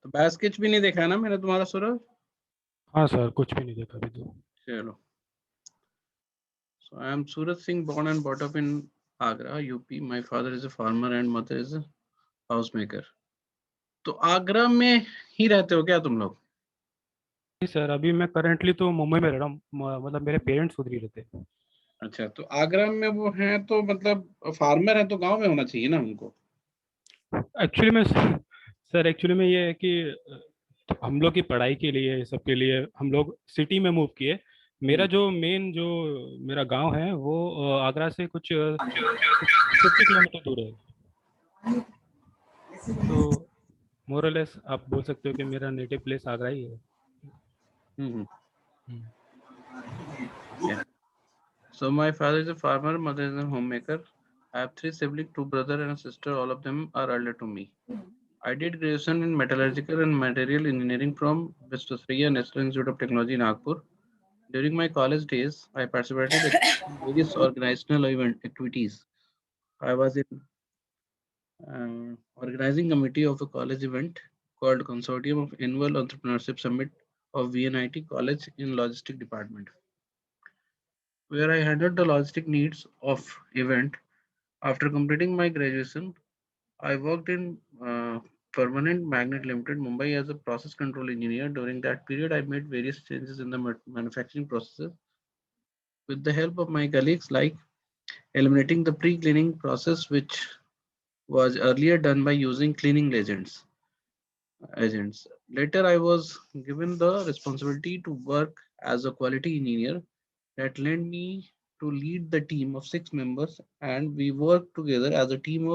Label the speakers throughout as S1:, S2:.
S1: तो बैस्केच भी नहीं देखा ना मैंने तुम्हारा सूरज।
S2: हाँ सर, कुछ भी नहीं देखा अभी तो।
S1: चलो, so I am Suraj Singh, born and brought up in Agra, UP. My father is a farmer and mother is a housemaker. तो आगरा में ही रहते हो क्या तुम लोग?
S2: नहीं सर, अभी मैं करेंटली तो मुंबई में रह रहा हूँ। मतलब मेरे पेरेंट्स उधर ही रहते हैं।
S1: अच्छा, तो आगरा में वो हैं तो मतलब फार्मर है तो गांव में होना चाहिए ना उनको।
S2: एक्चुअली में सर, एक्चुअली में ये है कि हम लोग की पढ़ाई के लिए, सबके लिए हम लोग सिटी में मूव किए। मेरा जो मेन जो मेरा गांव है वो आगरा से कुछ 50 किलोमीटर दूर है। तो मोरलेस आप बोल सकते हो कि मेरा नेटिव प्लेस आगरा ही है।
S1: हम्म।
S2: हम्म।
S1: Yeah. So my father is a farmer, mother is a homemaker. I have three siblings, two brothers and a sister. All of them are elder to me. I did graduation in metallurgical and material engineering from Visvesvaraya National Institute of Technology, Nagpur. During my college days, I participated in various organizational event activities. I was in organizing committee of a college event called Consortium of Annual Entrepreneurship Summit of VNIT College in Logistic Department, where I handled the logistic needs of event. After completing my graduation, I worked in Permanent Magnet Limited, Mumbai as a process control engineer. During that period, I made various changes in the manufacturing processes with the help of my colleagues, like eliminating the pre-cleaning process, which was earlier done by using cleaning agents. Later, I was given the responsibility to work as a quality engineer that led me to lead the team of 6 members, and we worked together as a team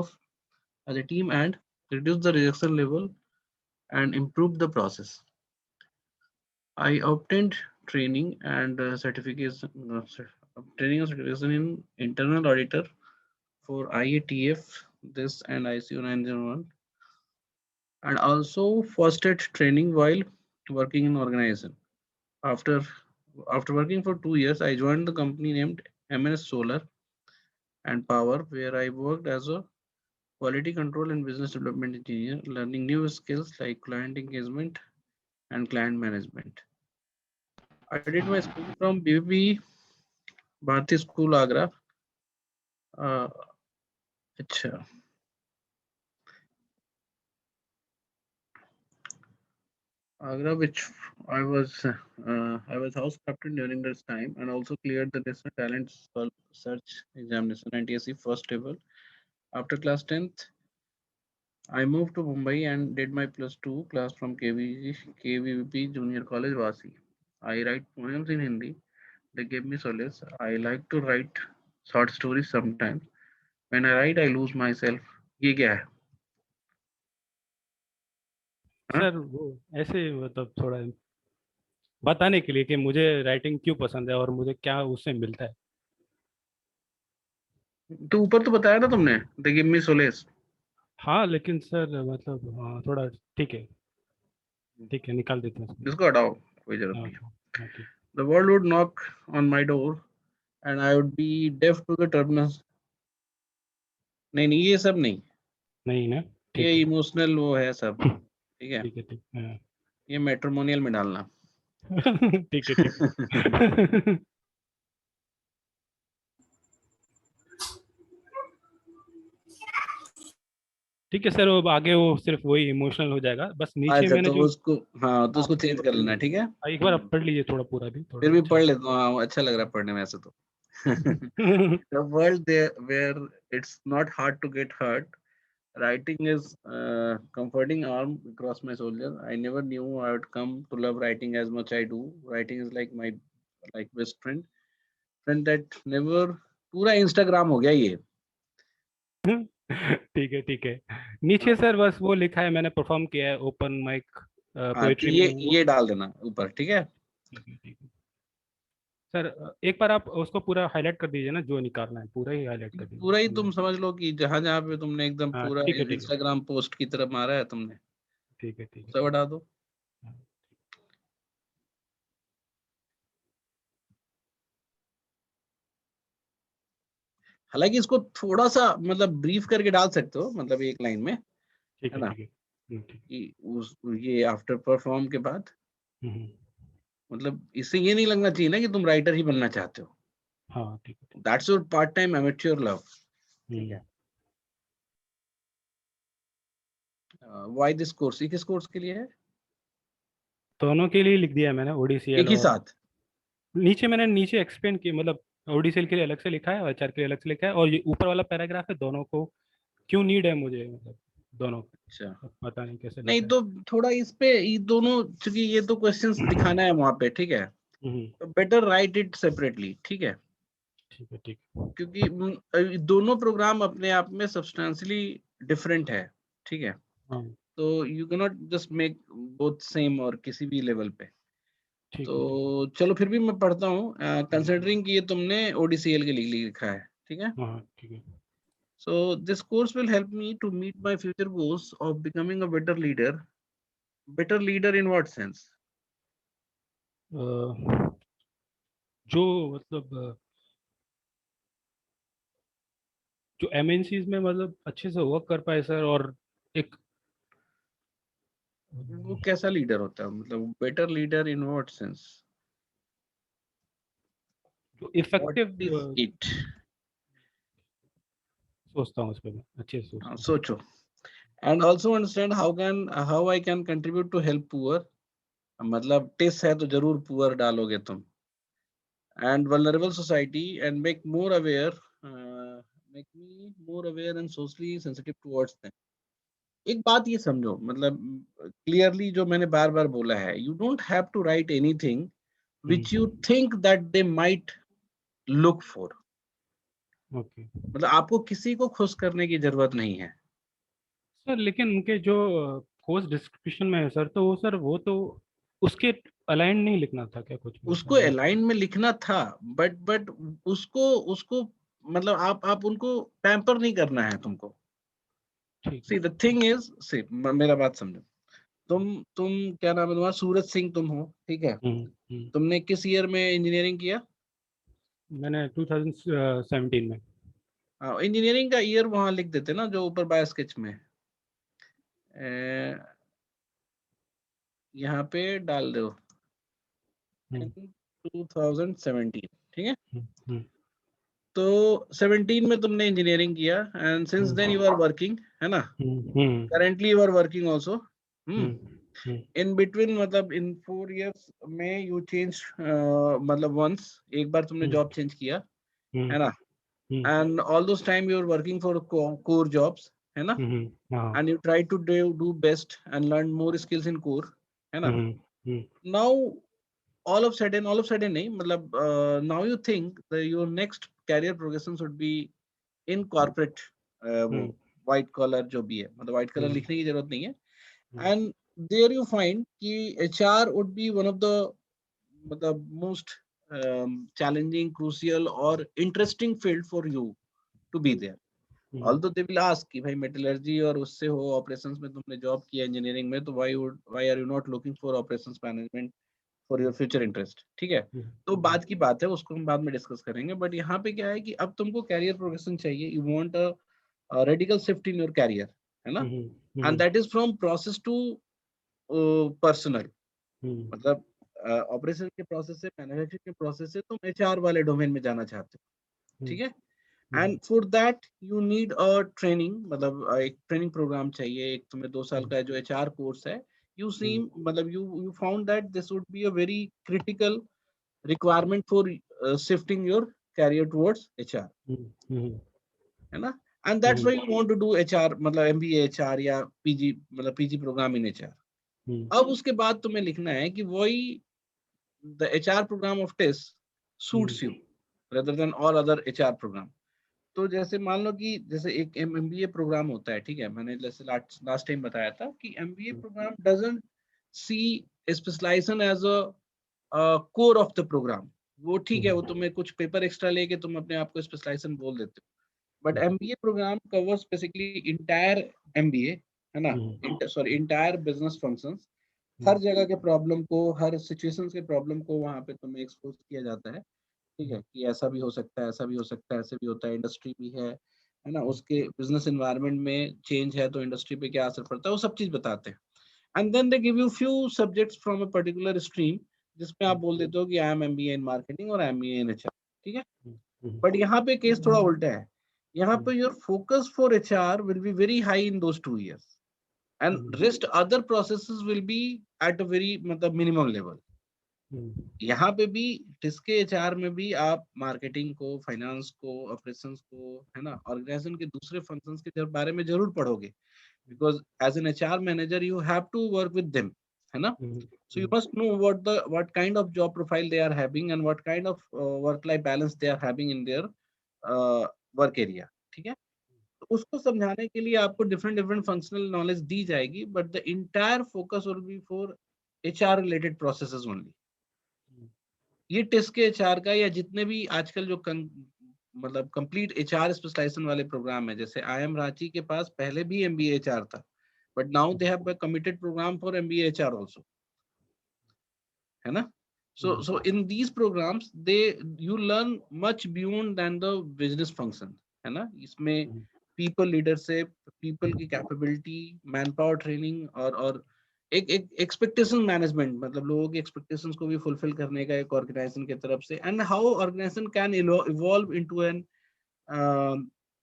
S1: and reduce the rejection level and improve the process. I obtained training and training and certification in internal auditor for IATF, this and ICO 901, and also first aid training while working in organization. After after working for 2 years, I joined the company named MNS Solar and Power, where I worked as a quality control and business development engineer, learning new skills like client engagement and client management. I did my school from BBP Bharati School, Agra. Uh, अच्छा, Agra, which I was house captain during this time, and also cleared the National Talent Search Examination (NTSC) first table. After class 10th, I moved to Mumbai and did my +2 class from KVP Junior College, Vasi. I write poems in Hindi. They gave me solace. I like to write short stories sometimes. When I write, I lose myself. ये क्या है? हाँ?
S2: Sir वो ऐसे मतलब थोड़ा बताने के लिए कि मुझे राइटिंग क्यों पसंद है और मुझे क्या उससे मिलता है।
S1: तो ऊपर तो बताया ना तुमने, they give me solace.
S2: हाँ लेकिन सर मतलब हाँ थोड़ा ठीक है निकाल देते हैं उसमें।
S1: इसको हटाओ, कोई जरूरत
S2: हाँ
S1: नहीं है.
S2: हाँ हाँ, ठीक।
S1: The world would knock on my door and I would be deaf to the turbulence. नहीं नहीं, ये सब नहीं.
S2: नहीं ना,
S1: ये
S2: ठीक है।
S1: इमोशनल वो है सब. ठीक है.
S2: ठीक है ठीक हाँ।
S1: ये मैट्रिमोनियल में डालना.
S2: ठीक है ठीक है। ठीक है सर, वो आगे वो सिर्फ वही इमोशनल हो जाएगा, बस नीचे
S1: अच्छा,
S2: मैंने
S1: तो
S2: जो।
S1: उसको, हाँ, तो
S2: हाँ
S1: उसको चेंज कर लेना, ठीक है.
S2: एक बार आप पढ़ लीजिए थोड़ा पूरा भी, थोड़ा
S1: फिर भी
S2: अच्छा।
S1: पढ़ लेता हूँ, हाँ, अच्छा लग रहा है पढ़ने में ऐसे तो. The world there where it's not hard to get hurt. Writing is comforting arm across my shoulder. I never knew I would come to love writing as much I do. Writing is like my best friend that never. पूरा Instagram हो गया ये.
S2: ठीक है ठीक है। नीचे
S1: हाँ.
S2: सर बस वो लिखा है, मैंने परफॉर्म किया है ओपन माइक
S1: हाँ, तो
S2: पोएट्री में वो।
S1: ये डाल देना ऊपर, ठीक है.
S2: ठीक है ठीक है। सर एक बार आप उसको पूरा हाईलाइट कर दीजिए ना, जो निकालना है पूरा ही हाईलाइट कर
S1: पूरा ही
S2: दीजिए।
S1: तुम समझ लो कि जहां जहां पे तुमने एकदम
S2: हाँ
S1: पूरा
S2: ठीक है ठीक है
S1: इंस्टाग्राम पोस्ट की तरफ मारा है तुमने,
S2: ठीक है ठीक है
S1: सब
S2: ठीक
S1: हटा दो.
S2: है। हाँ।
S1: हालांकि इसको थोड़ा सा मतलब ब्रीफ करके डाल सकते हो, मतलब एक लाइन में,
S2: ठीक
S1: है
S2: है,
S1: ना,
S2: ठीक है। ठीक।
S1: कि उस ये आफ्टर परफॉर्म के बाद,
S2: हम्म,
S1: मतलब इससे ये नहीं लगना चाहिए ना कि तुम राइटर ही बनना चाहते हो।
S2: हाँ, ठीक है।
S1: That's your part time amateur love. ठीक
S2: हम्म,
S1: है। व्हाई दिस कोर्स, किस कोर्स के लिए है?
S2: दोनों के लिए लिख दिया है मैंने,
S1: एक
S2: ओडीसीएल
S1: ही
S2: और
S1: साथ?
S2: नीचे मैंने नीचे एक्सप्लेन किया, मतलब ओडीसीएल के लिए अलग से लिखा है और एचआर के लिए अलग से लिखा है, और ये ऊपर वाला पैराग्राफ है दोनों को क्यों नीड है मुझे, मतलब दोनों को।
S1: अच्छा,
S2: अब पता नहीं कैसे
S1: नहीं
S2: लिखा है।
S1: तो थोड़ा इस पे ये दोनों, क्योंकि ये तो क्वेश्चंस दिखाना है वहां पे, ठीक है,
S2: हम्म,
S1: तो बेटर राइट इट सेपरेटली, ठीक है,
S2: ठीक है, ठीक है।
S1: क्योंकि दोनों प्रोग्राम अपने आप में सब्सटेंशियली डिफरेंट है, ठीक है,
S2: हाँ,
S1: तो you can not just make both same और किसी भी लेवल पे।
S2: ठीक है, ठीक है।
S1: तो चलो फिर भी मैं पढ़ता हूँ,
S2: हम्म,
S1: कंसिडरिंग कि ये तुमने ओडीसीएल के लिए लिखा है, ठीक है।
S2: हाँ, ठीक है।
S1: So this course will help me to meet my future goals of becoming a better leader. Better leader in what sense?
S2: अ, जो मतलब जो एमएनसीज में मतलब अच्छे से वर्क कर पाए सर, और एक
S1: वो कैसा लीडर होता है, मतलब better leader in what sense?
S2: जो
S1: What
S2: इफेक्टिव,
S1: is it?
S2: सोचता हूँ उस पर, मैं अच्छे से सोचता हूँ।
S1: सोचो। And also understand how I can contribute to help poor. मतलब टिस है तो जरूर पुअर डालोगे तुम। And vulnerable society and make me more aware and socially sensitive towards them. एक बात ये समझो, मतलब क्लियरली जो मैंने बार बार बोला है, you don't have to write anything which you
S2: hmm,
S1: think that they might look for.
S2: Okay
S1: मतलब आपको किसी को खुश करने की जरूरत नहीं है।
S2: सर, लेकिन उनके जो कोर्स डिस्क्रिप्शन में है सर, तो वो सर वो तो उसके अलाइन नहीं लिखना था क्या कुछ भी
S1: उसको
S2: मतलब
S1: अलाइन में लिखना था, बट उसको उसको मतलब आप उनको पैम्पर नहीं करना है तुमको।
S2: ठीक
S1: सी द थिंग इज, सी मेरा बात समझो, तुम क्या नाम है तुम्हारा, सूरज सिंह तुम हो, ठीक है।
S2: है।
S1: तुमने किस ईयर में इंजीनियरिंग किया?
S2: मैंने 2017 में।
S1: हाँ, इंजीनियरिंग का ईयर वहां लिख देते ना जो ऊपर बाय स्केच में, यहाँ पे डाल दो
S2: हम्म,
S1: 2017, ठीक है।
S2: हम्म, हम्म,
S1: तो 17 में तुमने इंजीनियरिंग किया and since then you are working, है ना,
S2: hmm, hmm,
S1: currently you are working also.
S2: Hmm, hmm,
S1: in between मतलब इन 4 years में यू चेंज, मतलब वंस एक बार तुमने
S2: हम्म,
S1: जॉब चेंज किया,
S2: हम्म,
S1: है ना,
S2: hmm,
S1: and all those time you are working for core jobs, है ना,
S2: हाँ,
S1: and you try to do best and learn more skills in core, है ना।
S2: Hmm, hmm,
S1: Now all of sudden नहीं, मतलब now you think that your next career progression should be in corporate, वो
S2: हम्म,
S1: white collar जो भी है, मतलब white collar
S2: हम्म,
S1: लिखने की जरूरत नहीं है।
S2: हम्म,
S1: And there you find कि HR would be one of the मतलब most challenging, crucial or interesting field for you to be there.
S2: Hmm,
S1: although they will ask कि भाई मेटलर्जी और उससे हो, ऑपरेशंस में तुमने जॉब किया इंजीनियरिंग में, तो why are you not looking for operations management for your future interest, ठीक है। तो बात की बात है, उसको हम बाद में डिस्कस करेंगे, बट यहाँ पे क्या है कि अब तुमको कैरियर प्रोग्रेशन चाहिए, you want a radical shift in your career, है ना,
S2: hmm,
S1: and
S2: hmm,
S1: that is from process to personal,
S2: hmm,
S1: मतलब ऑपरेशन के प्रोसेस से मैन्युफैक्चरिंग के प्रोसेस से तुम एचआर वाले डोमेन में जाना चाहते हो,
S2: हम्म,
S1: ठीक है।
S2: Hmm,
S1: and for that you need a training, मतलब एक ट्रेनिंग प्रोग्राम चाहिए, एक तुम्हें 2 साल का जो एचआर कोर्स है। यू
S2: हम्म,
S1: सीम मतलब you found that this would be a very critical requirement for shifting your career towards HR,
S2: hmm,
S1: है ना। And that's why you want to do HR, मतलब एमबीए एचआर या PG, मतलब PG program in HR.
S2: Hmm,
S1: अब उसके बाद तुम्हें लिखना है कि वही the HR program of test
S2: hmm,
S1: suits you rather than all other HR programme. तो जैसे मान लो कि जैसे एक एमबीए प्रोग्राम होता है, ठीक है, मैंने जैसे लास्ट टाइम बताया था कि MBA program doesn't see specialization as a core of the program. वो ठीक है, वो तुम्हें कुछ पेपर एक्स्ट्रा लेके तुम अपने आप को स्पेशलाइजेशन बोल देते हो, but MBA program covers basically entire MBA, है ना, सॉरी इंटायर बिजनेस फंक्शंस। हर जगह के प्रॉब्लम को, हर सिचुएशंस के प्रॉब्लम को वहां पे तुम्हें एक्सपोज किया जाता है, ठीक है, कि ऐसा भी हो सकता है, ऐसा भी हो सकता है, ऐसे भी होता है, इंडस्ट्री भी है ना, उसके बिजनेस एनवायरनमेंट में चेंज है तो इंडस्ट्री पे क्या असर पड़ता है, वो सब चीज बताते हैं। And then they give you few subjects from a particular stream, जिसमें आप बोल देते हो कि I am MBA in marketing और एमबीए इन एचआर, ठीक है। बट यहाँ पे केस थोड़ा उल्टा है, यहाँ पे your focus for HR will be very high in those 2 years and rest other processes will be at a very मतलब मिनिमम लेवल। यहाँ पे भी जिसके एचआर में भी आप मार्केटिंग को, फाइनेंस को, ऑपरेशंस को, है ना, ऑर्गेनाइजेशन के दूसरे फंक्शंस के बारे में जरूर पढ़ोगे, because as an HR manager you have to work with them, है ना। So you must know what kind of job profile they are having and what kind of work life balance they are having in their work area, ठीक है। तो उसको समझाने के लिए आपको डिफरेंट डिफरेंट फंक्शनल नॉलेज दी जाएगी, but the entire focus will be for HR related processes only. ये टेस्ट के एचआर का या जितने भी आजकल जो मतलब कंप्लीट एचआर स्पेशलाइजेशन वाले प्रोग्राम है, जैसे आईएम रांची के पास पहले भी एमबीए एचआर था, but now they have a committed program for MBA HR also, है ना। So in these programs they you learn much beyond than the business function, है ना। इसमें people leadership, people की capability, manpower training और एक एक एक्सपेक्टेशन मैनेजमेंट, मतलब लोगों की एक्सपेक्टेशंस को भी फुलफिल करने का एक ऑर्गेनाइजेशन की तरफ से, and how organization can evolve into an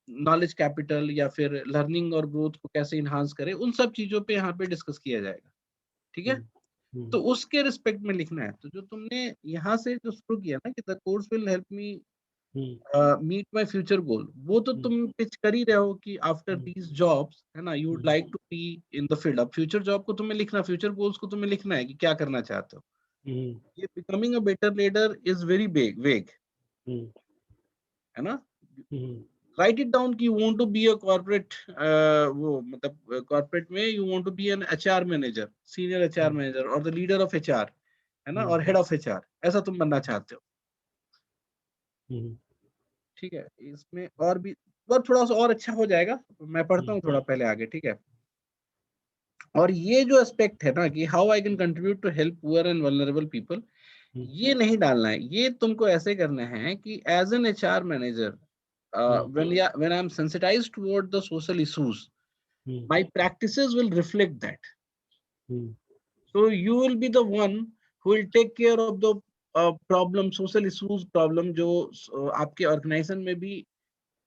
S1: knowledge capital या फिर लर्निंग और ग्रोथ को कैसे इन्हांस करे, उन सब चीजों पे यहाँ पे डिस्कस किया जाएगा, ठीक है। तो उसके रिस्पेक्ट में लिखना है। तो जो तुमने यहाँ से जो शुरू किया ना कि the course will help me meet my future goal, वो तो तुम पिच कर ही रहे हो कि आफ्टर दीज जॉब्स, है ना, you would like to be in the field. अब फ्यूचर जॉब को तुम्हें लिखना, फ्यूचर गोल्स को तुम्हें लिखना है कि क्या करना चाहते हो। ये becoming a better leader is very vague, है ना। राइट इट डाउन कि you want to be a corporate, वो मतलब कॉर्पोरेट में you want to be an HR manager, senior HR manager और द लीडर ऑफ एचआर, है ना, और हेड ऑफ एचआर, ऐसा तुम बनना चाहते हो, ठीक है। इसमें और भी और थोड़ा सा और अच्छा हो जाएगा, मैं पढ़ता हूँ थोड़ा पहले आगे, ठीक है। और ये जो एस्पेक्ट है ना कि how I can contribute to help poor and vulnerable people, ये नहीं डालना है। ये तुमको ऐसे करना है कि as an HR manager when I am sensitized toward the social issues, my practices will reflect that. So you will be the one who will take care of the problem, social issues problem जो आपके organisation में भी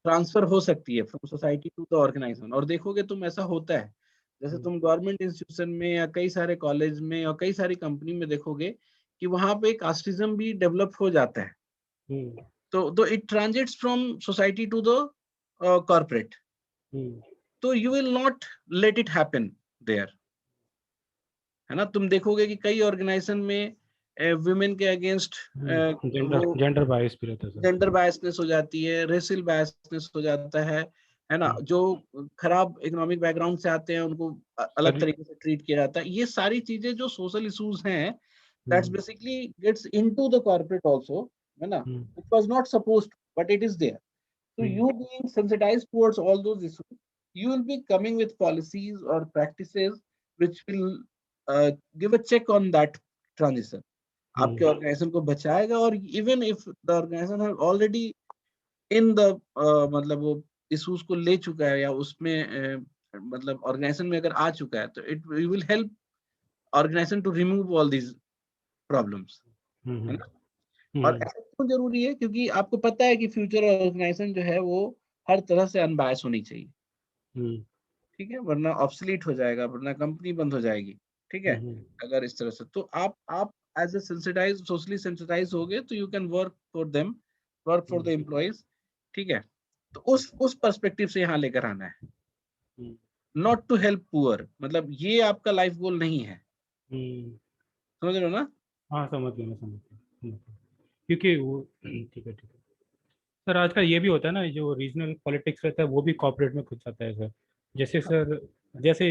S1: transfer हो सकती है from society to the organization. और देखोगे तुम ऐसा होता है, जैसे तुम गवर्नमेंट इंस्टीट्यूशन में या कई सारे कॉलेज में और कई सारी कंपनी में देखोगे कि वहां पे कास्टिज्म भी डेवलप हो जाता है। तो it transits from society to the corporate, तो you will not let it happen there, है ना। तुम देखोगे कि कई ऑर्गेनाइजेशन में वुमेन के अगेंस्ट
S2: जेंडर बायस भी रहता है,
S1: जेंडर बायसनेस हो जाती है, रेसियल बायसनेस हो जाता है ना। जो खराब इकोनॉमिक बैकग्राउंड से आते हैं उनको अलग तरीके से ट्रीट किया जाता है। ये सारी चीजें जो सोशल इश्यूज हैं, that's basically gets into the corporate also, है ना। It was not supposed but it is there. So you being sensitized towards all those issues, you will be coming with policies or practices which will give a check on that transition. आपके organization को बचाएगा। और even if the organization have already in the मतलब वो issues को ले चुका है या उसमें मतलब ऑर्गेनाइजेशन में अगर आ चुका है, तो it will help organization to remove all these problems, है ना। और ऐसा क्यों जरूरी है, क्योंकि आपको पता है कि फ्यूचर ऑर्गेनाइजेशन जो है वो हर तरह से अनबायस होनी चाहिए, ठीक है, वरना ऑब्सलीट हो जाएगा, वरना कंपनी बंद हो जाएगी, ठीक है। अगर इस तरह से तो आप as a sensitize, socially sensitize होगे तो you can work for them, work for the employees, ठीक है। तो उस पर्सपेक्टिव से यहाँ लेकर आना है, नॉट टू हेल्प पुअर, मतलब ये आपका लाइफ गोल नहीं है, समझ रहे हो ना।
S2: हाँ समझ गया, मैं समझ गया, क्योंकि वो ठीक है सर। आजकल ये भी होता है ना, जो रीजनल पॉलिटिक्स रहता है वो भी कॉर्पोरेट में घुस जाता है सर। जैसे सर, जैसे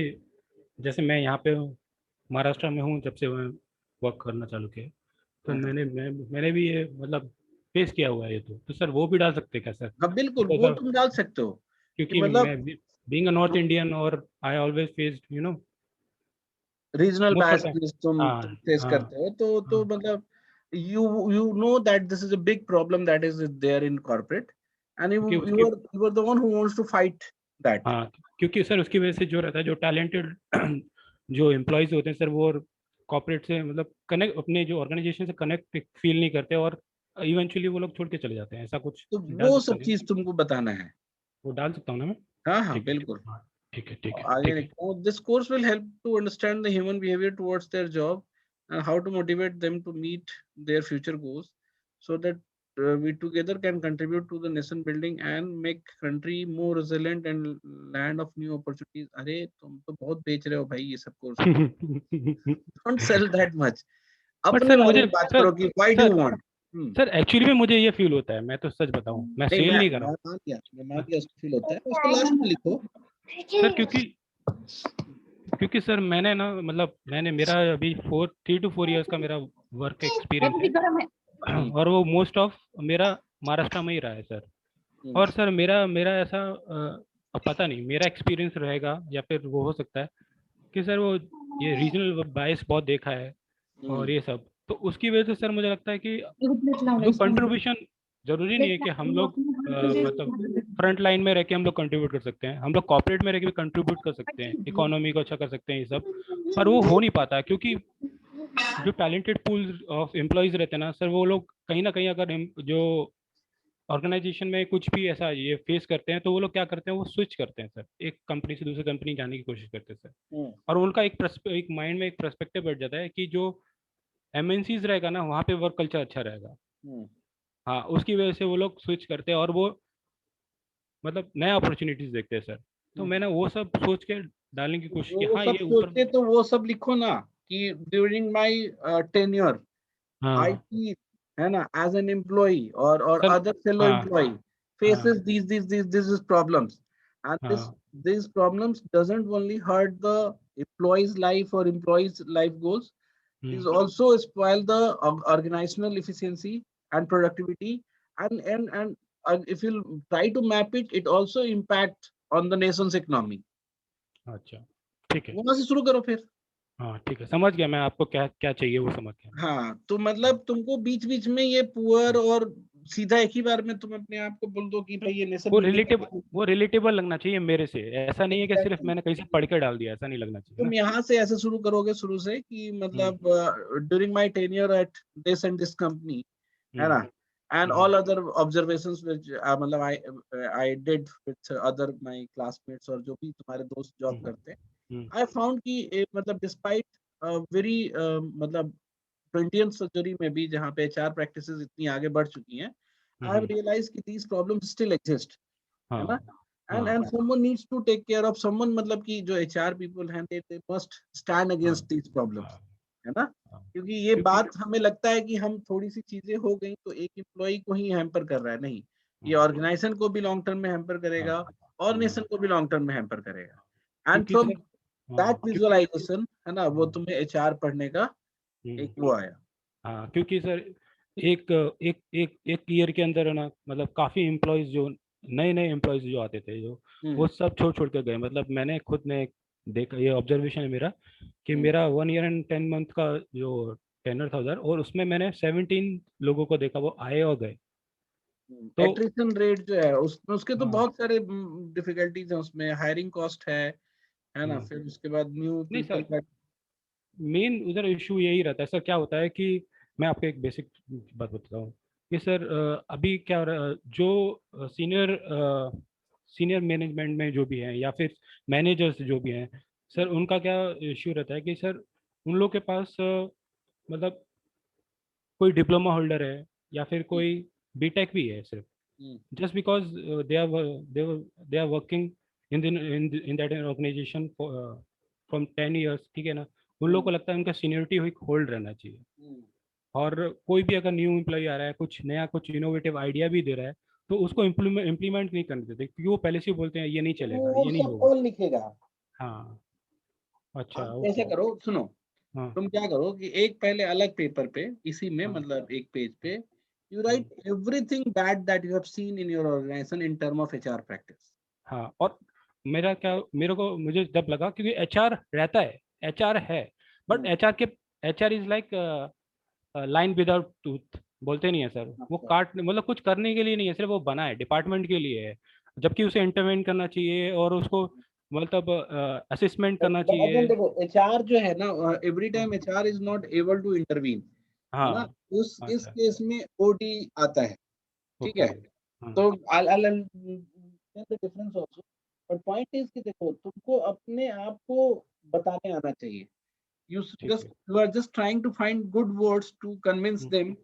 S2: जैसे मैं यहाँ पे महाराष्ट्र में हूँ, जब से मैं वर्क करना चालू किया, तो मैंने भी ये मतलब फेस किया हुआ है ये। तो सर वो भी डाल सकते हैं क्या सर?
S1: हाँ बिल्कुल,
S2: तो
S1: वो
S2: सर
S1: तुम डाल सकते हो कि
S2: क्योंकि
S1: मतलब
S2: मैं बीइंग अ नॉर्थ इंडियन, और I always faced
S1: regional
S2: most of the
S1: biasness तुम
S2: हाँ
S1: फेस
S2: हाँ
S1: करते हो, तो
S2: हाँ
S1: मतलब you know that this is a big problem that is there in corporate, and
S2: क्योंकि
S1: you
S2: उसकी
S1: are the one who wants to fight that.
S2: हाँ, क्योंकि सर उसकी वजह से जो रहता है, जो टैलेंटेड जो एम्प्लॉयज होते हैं सर, वो कॉर्पोरेट से मतलब कनेक्ट, अपने जो ऑर्गेनाइजेशन से कनेक्ट फील नहीं करते, और इवेंचुअली वो लोग छोड़ के चले जाते हैं। ऐसा कुछ
S1: तो
S2: डाल
S1: वो
S2: सकता
S1: सब
S2: हूँ क्या?
S1: चीज तुमको बताना है।
S2: वो डाल सकता हूँ ना मैं?
S1: हाँ हाँ
S2: ठीक है, ठीक
S1: बिल्कुल।
S2: है, हाँ, ठीक है, ठीक है,
S1: आगे
S2: ठीक है।
S1: लिखो, this course will help to understand the human behavior towards their job and how to motivate them to meet their future goals, so that we together can contribute to the nation building and make country more resilient and land of new opportunities. अरे तुम तो बहुत बेच रहे हो भाई ये सब कोर्स को। Don't sell that much.
S2: But
S1: अपने
S2: सर
S1: बारे
S2: मुझे
S1: में बात
S2: सर
S1: करो कि why do you
S2: sir
S1: want?
S2: Sir actually में मुझे ये फील होता है, मैं तो सच बताऊं, मैं
S1: नहीं
S2: सेल नहीं कर रहा
S1: मैं
S2: हूँ।
S1: मान लिया उसको फील होता है, उसको लास्ट में लिखो।
S2: सर क्योंकि क्योंकि सर मैंने ना, मतलब मैंने, मेरा अभी 3 to 4 years का मेरा वर्क एक्सपीरियंस है, और वो मोस्ट ऑफ मेरा महाराष्ट्र में ही रहा है सर। और सर मेरा मेरा ऐसा अब पता नहीं मेरा एक्सपीरियंस रहेगा या फिर वो हो सकता है कि सर वो ये रीजनल बायस बहुत देखा है और ये सब, तो उसकी वजह से सर मुझे लगता है कि जो कंट्रीब्यूशन, जरूरी नहीं है कि हम लोग मतलब फ्रंट लाइन में रह के हम लोग कंट्रीब्यूट कर सकते हैं, हम लोग कॉर्पोरेट में रह के भी कंट्रीब्यूट कर सकते हैं, इकोनॉमी को अच्छा कर सकते हैं, ये सब। पर वो हो नहीं पाता क्योंकि जो टैलेंटेड पूल ऑफ एम्प्लॉयज रहते हैं ना सर, वो लोग कहीं ना कहीं अगर जो ऑर्गेनाइजेशन में कुछ भी ऐसा ये फेस करते हैं, तो वो लोग क्या करते हैं, वो स्विच करते हैं सर, एक कंपनी से दूसरी कंपनी जाने की कोशिश करते हैं सर। और उनका एक माइंड में एक पर्सपेक्टिव बैठ जाता है कि जो एमएनसीज रहेगा ना, वहाँ पे वर्क कल्चर अच्छा रहेगा। हाँ, उसकी वजह से वो लोग स्विच करते हैं और वो मतलब नया अपॉर्चुनिटीज देखते हैं सर। तो मैंने वो सब सोच के डालने की कोशिश की।
S1: वो
S2: हाँ,
S1: सब
S2: ये ऊपर।
S1: सोचते तो वो सब लिखो ना कि ड्यूरिंग माय टेन्योर
S2: हाँ
S1: IT, है ना, as an employee or
S2: sir.
S1: other fellow
S2: हाँ
S1: employee
S2: हाँ
S1: faces these is problems, and
S2: हाँ।
S1: these problems doesn't only hurt the employee's life or employee's life goals, it is also spoil the organizational efficiency and productivity, and if you try to map it, it also impact on the nation's economy.
S2: अच्छा, ठीक है।
S1: वहां से शुरू करो फिर।
S2: हाँ ठीक है, समझ गया मैं, आपको क्या क्या चाहिए वो समझ गया।
S1: हाँ तो मतलब तुमको बीच बीच में ये पुअर और सीधा एक ही बार में तुम अपने आप को बोल दो कि भाई ये नेशन बिल्डिंग।
S2: वो रिलेटेबल लगना चाहिए मेरे से, ऐसा नहीं है कि सिर्फ
S1: एग्जैक्टली,
S2: मैंने कहीं से पढ़ के डाल दिया, ऐसा नहीं लगना चाहिए ना।
S1: तुम यहाँ से ऐसे शुरू करोगे शुरू से कि
S2: हम्म
S1: मतलब during my tenure at this and this company, है ना,
S2: हम्म
S1: and
S2: hmm
S1: all other observations which मतलब I did with other my classmates और जो भी तुम्हारे दोस्त जॉब
S2: हम्म
S1: करते हैं,
S2: हम्म
S1: I found कि मतलब डिस्पाइट वेरी मतलब 20th century में भी जहाँ पे HR practices इतनी आगे बढ़ चुकी हैं, I have
S2: हम्म,
S1: realized कि these problems still exist, है ना,
S2: हाँ
S1: and
S2: हाँ
S1: someone needs to take care of someone, मतलब कि जो HR people हैं they must stand
S2: हाँ
S1: against these problems,
S2: हाँ
S1: है ना।
S2: हाँ।
S1: क्योंकि ये
S2: क्योंकि
S1: बात हमें लगता है कि हम थोड़ी सी चीजें हो गई तो एक एम्प्लॉय को ही हैम्पर कर रहा है, नहीं, ये
S2: हाँ
S1: ऑर्गेनाइजेशन को भी लॉन्ग टर्म में हैम्पर
S2: हाँ
S1: करेगा और नेशन
S2: हाँ।
S1: को भी लॉन्ग टर्म में हैम्पर करेगा, एंड
S2: क्योंकि
S1: फ्रॉम
S2: सर, हाँ
S1: दैट
S2: क्योंकि
S1: विजुअलाइजेशन, है ना, वो
S2: हाँ,
S1: तुम्हें HR पढ़ने का एक वो आया।
S2: हाँ क्योंकि सर एक एक एक एक ईयर के अंदर है ना, मतलब काफी एम्प्लॉयज जो नए नए एम्प्लॉयज जो आते थे, जो वो
S1: हम्म
S2: सब छोड़ छोड़ कर गए। मतलब मैंने खुद ने देखा, ये ऑब्जर्वेशन है मेरा, कि
S1: हम्म
S2: मेरा 1 year and 10 month का जो टेनर था उधर, और उसमें मैंने 17 लोगों को देखा वो आए और गए। तो
S1: एट्रिशन रेट जो है उसके तो
S2: हाँ।
S1: बहुत सारे डिफिकल्टीज हैं, उसमें हायरिंग कॉस्ट है ना,
S2: हम्म,
S1: फिर उसके बाद न्यू
S2: नहीं
S1: पीपल
S2: सर,
S1: का।
S2: मेन उधर इशू यही रहता है सर। क्या होता है कि मैं आपको एक बेसिक बात बताता हूँ कि सर अभी क्या हो रहा है, जो सीनियर सीनियर मैनेजमेंट में जो भी हैं या फिर मैनेजर्स जो भी हैं सर, उनका क्या इश्यू रहता है कि सर उन लोग के पास मतलब कोई डिप्लोमा होल्डर है या फिर कोई बीटेक भी है सिर्फ,
S1: हम्म
S2: just because they are they are working in that organization from 10 years, ठीक है ना। उन लोगों
S1: हम्म
S2: को लगता है उनका सीनियरिटी एक होल्ड रहना चाहिए।
S1: हम्म
S2: और कोई भी अगर न्यू एम्प्लॉय आ रहा है, कुछ नया कुछ इनोवेटिव आइडिया भी दे रहा है, तो उसको इम्प्लीमेंट नहीं करने देते, क्योंकि वो पहले से ही बोलते हैं ये नहीं चलेगा,
S1: वो
S2: ये नहीं
S1: सब
S2: होगा।
S1: कौन लिखेगा।
S2: हाँ। अच्छा,
S1: आप कैसे
S2: ओके।
S1: करो, सुनो,
S2: हाँ।
S1: तुम क्या करो कि एक पहले अलग पेपर पे, इसी में
S2: हाँ।
S1: मतलब एक पेज पे, you
S2: hmm,
S1: write everything bad that you have seen in your organization in term of HR practice.
S2: हाँ। और मेरा क्या, मेरे को मुझे जब लगा, क्योंकि एचआर रहता है, एचआर है, बट
S1: हम्म
S2: एचआर के HR is like line without tooth बोलते नहीं है सर, वो
S1: अच्छा।
S2: काट मतलब कुछ करने के लिए नहीं है, सिर्फ वो बना है डिपार्टमेंट के लिए है, जबकि उसे इंटरवेन करना चाहिए और उसको मतलब असेसमेंट करना
S1: बट अगेन
S2: चाहिए।
S1: देखो, एचआर जो है ना, एवरी
S2: हाँ
S1: time HR is not able to intervene, है ना।
S2: हाँ,
S1: उस इस
S2: अच्छा,
S1: केस में ओटी आता है, ठीक
S2: ओके,
S1: है।
S2: हाँ
S1: तो I'll the difference also, but point is कि देखो, तुमको अपने आप को बताने आना चाहिए।
S2: ठीक है।
S1: You are just trying to find good words to convince
S2: hmm,
S1: them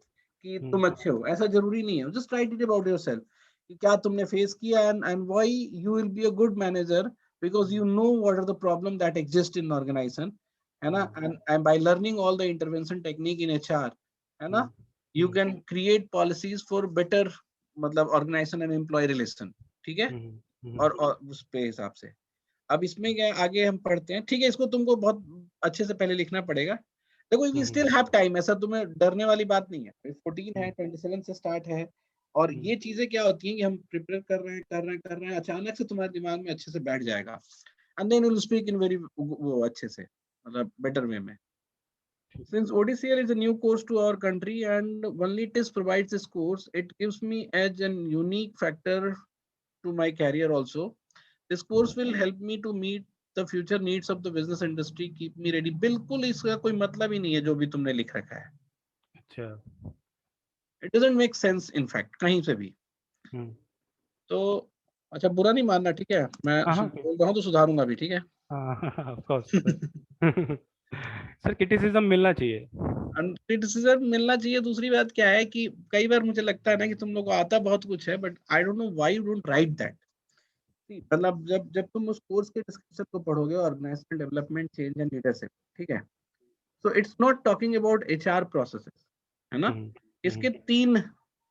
S1: कि
S2: हम्म,
S1: तुम अच्छे हो, ऐसा जरूरी नहीं है। Just write it about yourself कि क्या तुमने फेस किया, and why you will be a good manager, because you know what are the problem that exist in organization, है ना।
S2: हम्म,
S1: And by learning all the intervention technique in HR, है ना,
S2: हम्म,
S1: you
S2: hmm,
S1: can create policies for better मतलब organization and employee relation, ठीक है।
S2: हम्म,
S1: और उस पे हिसाब से अब इसमें क्या है, आगे हम पढ़ते हैं, ठीक है। इसको तुमको बहुत अच्छे से पहले लिखना पड़ेगा। देखो, we
S2: hmm,
S1: still have time, ऐसा तुम्हें डरने वाली बात नहीं है। 14 है,
S2: हम्म,
S1: 27 से स्टार्ट है। और
S2: हम्म,
S1: ये चीजें क्या होती हैं कि हम प्रिपेयर कर रहे हैं, अचानक से तुम्हारे दिमाग में अच्छे से बैठ जाएगा, and then will speak in very वो अच्छे से, मतलब बेटर वे में।
S2: ठीक है।
S1: Since ODCL is a new course to our country and only TIS provides this course, it gives me edge and unique factor to my career also. This course will help me to meet the future needs of the business industry, keep me ready. बिल्कुल इसका कोई मतलब ही नहीं है जो भी तुमने लिख रखा है।
S2: अच्छा।
S1: It doesn't make sense in fact कहीं से भी।
S2: हम्म,
S1: तो अच्छा, बुरा नहीं मानना, ठीक है। मैं
S2: हाँ हाँ
S1: बोल रहा हूँ तो सुधारूंगा भी, ठीक है।
S2: हाँ, of course sir. Sir criticism मिलना चाहिए।
S1: क्रिटिसिज्म मिलना चाहिए। दूसरी बात क्या है कि कई बार मुझे लगता है ना कि तुम लोग को आता बहुत कुछ है, but I don't know why you don't write that. मतलब जब जब तुम उस कोर्स के डिस्क्रिप्शन को पढ़ोगे, organizational development, change and leadership, ठीक है। So it's not talking about HR processes, है ना।
S2: हम्म,
S1: इसके
S2: हम्म,
S1: तीन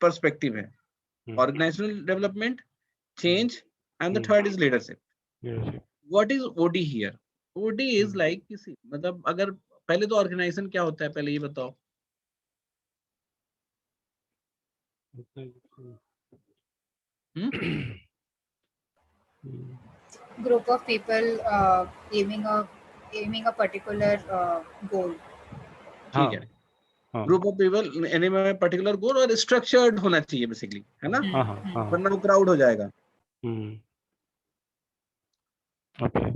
S1: पर्सपेक्टिव है:
S2: hmm,
S1: organisational development,
S2: hmm,
S1: change, and the
S2: hmm,
S1: third is leadership.
S2: leadership।
S1: What is OD here? OD is
S2: hmm,
S1: like किसी, मतलब अगर पहले तो ऑर्गेनाइजेशन क्या होता है, पहले ये बताओ। हम्म।
S2: हम्म,
S3: Group of people aiming a particular goal.
S1: ठीक
S2: हाँ
S1: है।
S2: हाँ
S1: ग्रुप ऑफ पीपल एनी में पर्टिकुलर गोल, और स्ट्रक्चर्ड होना चाहिए बेसिकली, है ना,
S2: हाँ हाँ हाँ हाँ,
S1: वरना वो क्राउड हो जाएगा।
S2: हम्म, okay,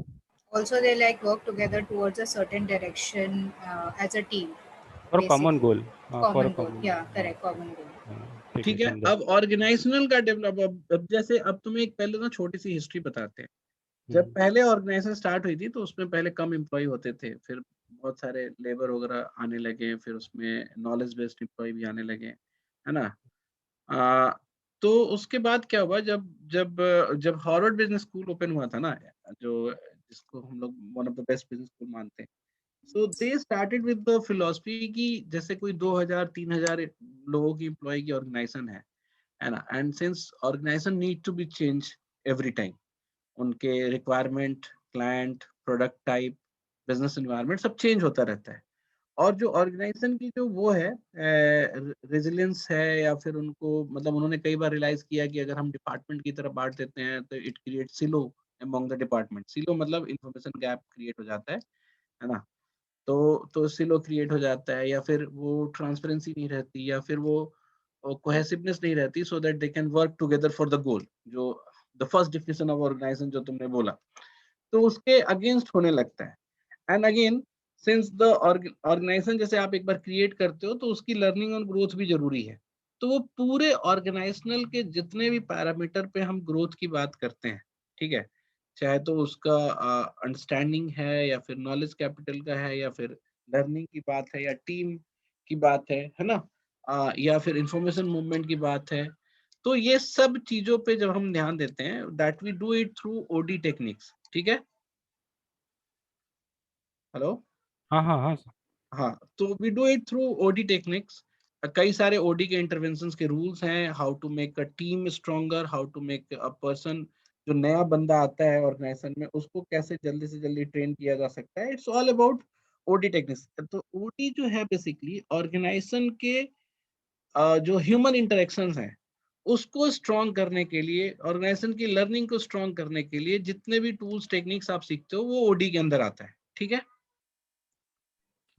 S3: Also, they like work together towards a certain direction as a team,
S2: for common
S3: basically.
S2: गोल, हाँ for
S3: Common goal.
S2: Common
S3: Yeah,
S2: गोल, हाँ
S3: correct. Common goal.
S2: हाँ, ठीक है
S1: ठीक है।
S2: समझा।
S1: अब ऑर्गेनाइजेशनल का डेवलप, अब जैसे अब तुम्हें एक पहले ना छोटी सी हिस्ट्री बताते हैं। जब
S2: हम्म,
S1: पहले ऑर्गेनाइजेशन स्टार्ट हुई थी तो उसमें पहले कम एम्प्लॉय होते थे, फिर बहुत सारे लेबर वगैरह आने लगे, फिर उसमें नॉलेज बेस्ड एम्प्लॉय भी आने लगे, है ना। आ, तो उसके बाद क्या हुआ, जब जब जब हार्वर्ड बिजनेस स्कूल ओपन हुआ था ना, जो जिसको हम लोग one of the best business school मानते हैं। So they started with the philosophy कि जैसे कोई 2000 3000 लोगों की एम्प्लॉय की ऑर्गेनाइजेशन है ना, and since organization need to be change every time, उनके requirement, client, product type, business environment सब चेंज होता रहता है। और जो ऑर्गेनाइजेशन की जो वो है रेजिलियंस है, या फिर उनको मतलब उन्होंने कई बार रियलाइज किया कि अगर हम डिपार्टमेंट की तरफ बांट देते हैं तो it create silo among the department. Silo मतलब इंफॉर्मेशन गैप क्रिएट हो जाता है ना। तो सिलो क्रिएट हो जाता है, या फिर वो ट्रांसपेरेंसी नहीं रहती, या फिर वो कोहेसिवनेस नहीं रहती, so that they can work together for the goal. जो the first definition of organization जो तुमने बोला, तो उसके अगेंस्ट होने लगता है। And again, since the organization जैसे आप एक बार क्रिएट करते हो तो उसकी लर्निंग और ग्रोथ भी जरूरी है। तो वो पूरे ऑर्गेनाइजेशनल के जितने भी पैरामीटर पे हम ग्रोथ की बात करते हैं, ठीक है, चाहे तो उसका अंडरस्टैंडिंग है, या फिर नॉलेज कैपिटल का है, या फिर लर्निंग की बात है, या टीम की बात है ना, या फिर इंफॉर्मेशन मूवमेंट की बात है। तो ये सब चीजों पे जब हम ध्यान देते हैं, that we do it through OD techniques, ठीक है। हेलो।
S2: हाँ हाँ हाँ सर।
S1: हाँ, तो we do it through OD techniques. कई सारे ओडी के इंटरवेंशंस के रूल्स हैं, how to make a team stronger, how to make a person, जो नया बंदा आता है ऑर्गेनाइजेशन में उसको कैसे जल्दी से जल्दी ट्रेन किया जा सकता है। It's all about OD techniques. तो ओडी जो है बेसिकली ऑर्गेनाइजेशन के जो ह्यूमन इंटरेक्शंस हैं उसको स्ट्रॉन्ग करने के लिए, ऑर्गेनाइजेशन की लर्निंग को स्ट्रॉन्ग करने के लिए जितने भी टूल्स टेक्निक्स आप सीखते हो वो ओडी के अंदर आता है, ठीक है।